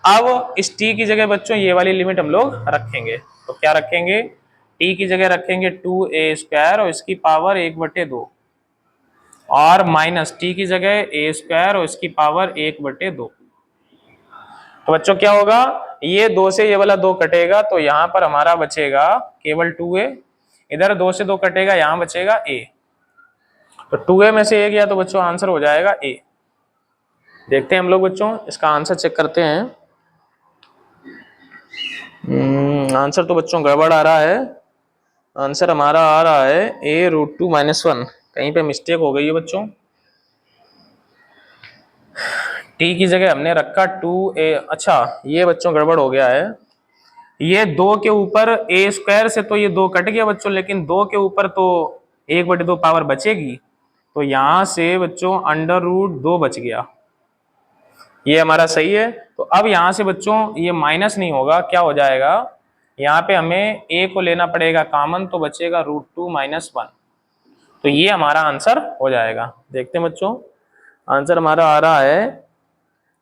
अब इस t की जगह बच्चों ये वाली लिमिट हम लोग रखेंगे, तो क्या रखेंगे, t की जगह रखेंगे 2a स्क्वायर और इसकी पावर 1/2 और माइनस t की जगह a स्क्वायर और इसकी पावर 1/2। तो बच्चों क्या होगा, ये 2 से ये वाला 2 कटेगा तो यहाँ पर हमारा बचेगा केवल 2a, इधर 2 से 2 कटेगा, यहाँ बचेगा a। तो 2a में से 1 गया तो बच्चों आंसर हो जाएगा a। देखते हैं हम लोग बच्चों, इसका आंसर चेक करते हैं। आंसर तो बच्चों गड़बड़ आ रहा है। आंसर हमारा आ रहा है a√2-1। कहीं पे मिस्टेक हो गई है बच्चों, t की जगह हमने रखा 2a। अच्छा ये बच्चों गड़बड़ हो गया है, ये 2 के ऊपर a स्क्वायर से तो ये 2 कट गया बच्चों, लेकिन 2 के ऊपर तो 1/2 पावर बचेगी, तो यहां से बच्चों अंडर रूट 2 बच गया, ये हमारा सही है। तो अब यहां से बच्चों ये माइनस नहीं होगा, क्या हो जाएगा, यहाँ पे हमें a को लेना पड़ेगा कॉमन, तो बचेगा √2-1। तो ये हमारा आंसर हो जाएगा। देखते हैं बच्चों, आंसर हमारा आ रहा है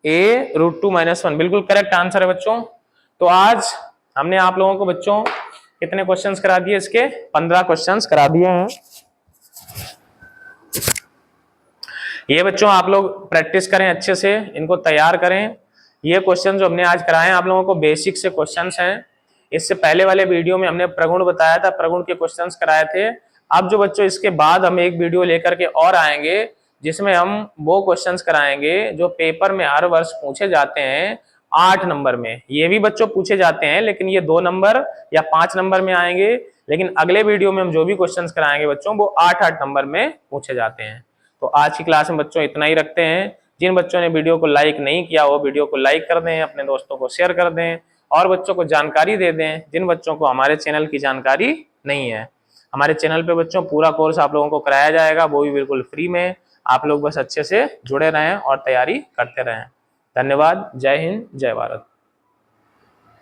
a√2-1, बिल्कुल करेक्ट आंसर है बच्चों। तो आज हमने आप लोगों को बच्चों कितने क्वेश्चंस करा दिए, इसके 15 क्वेश्चंस करा दिए हैं। ये बच्चों आप लोग प्रैक्टिस करें अच्छे से, इनको तैयार करें। ये क्वेश्चन जो हमने आज कराए हैं आप लोगों को बेसिक से क्वेश्चंस हैं। इससे पहले वाले वीडियो में हमने प्रगुण बताया था, प्रगुण के क्वेश्चंस कराए थे। अब जो बच्चों इसके बाद हम एक वीडियो लेकर के और आएंगे जिसमें हम वो क्वेश्चंस कराएंगे जो पेपर में हर वर्ष पूछे जाते हैं 8 नंबर में। ये भी बच्चों पूछे जाते हैं लेकिन ये 2 नंबर या 5 नंबर में आएंगे, लेकिन अगले वीडियो में हम जो भी क्वेश्चंस कराएंगे बच्चों वो 8-8 नंबर में पूछे जाते हैं। तो आज की क्लास में बच्चों इतना ही रखते हैं। जिन बच्चों ने वीडियो को लाइक नहीं किया वो वीडियो को लाइक कर दें, अपने दोस्तों को शेयर कर दें और बच्चों को जानकारी दे दें जिन बच्चों को हमारे चैनल की जानकारी नहीं है। हमारे चैनल पे बच्चों पूरा कोर्स आप लोगों को कराया जाएगा, वो भी बिल्कुल फ्री में। आप लोग बस अच्छे से जुड़े रहें और तैयारी करते रहें। धन्यवाद। जय हिंद, जय भारत।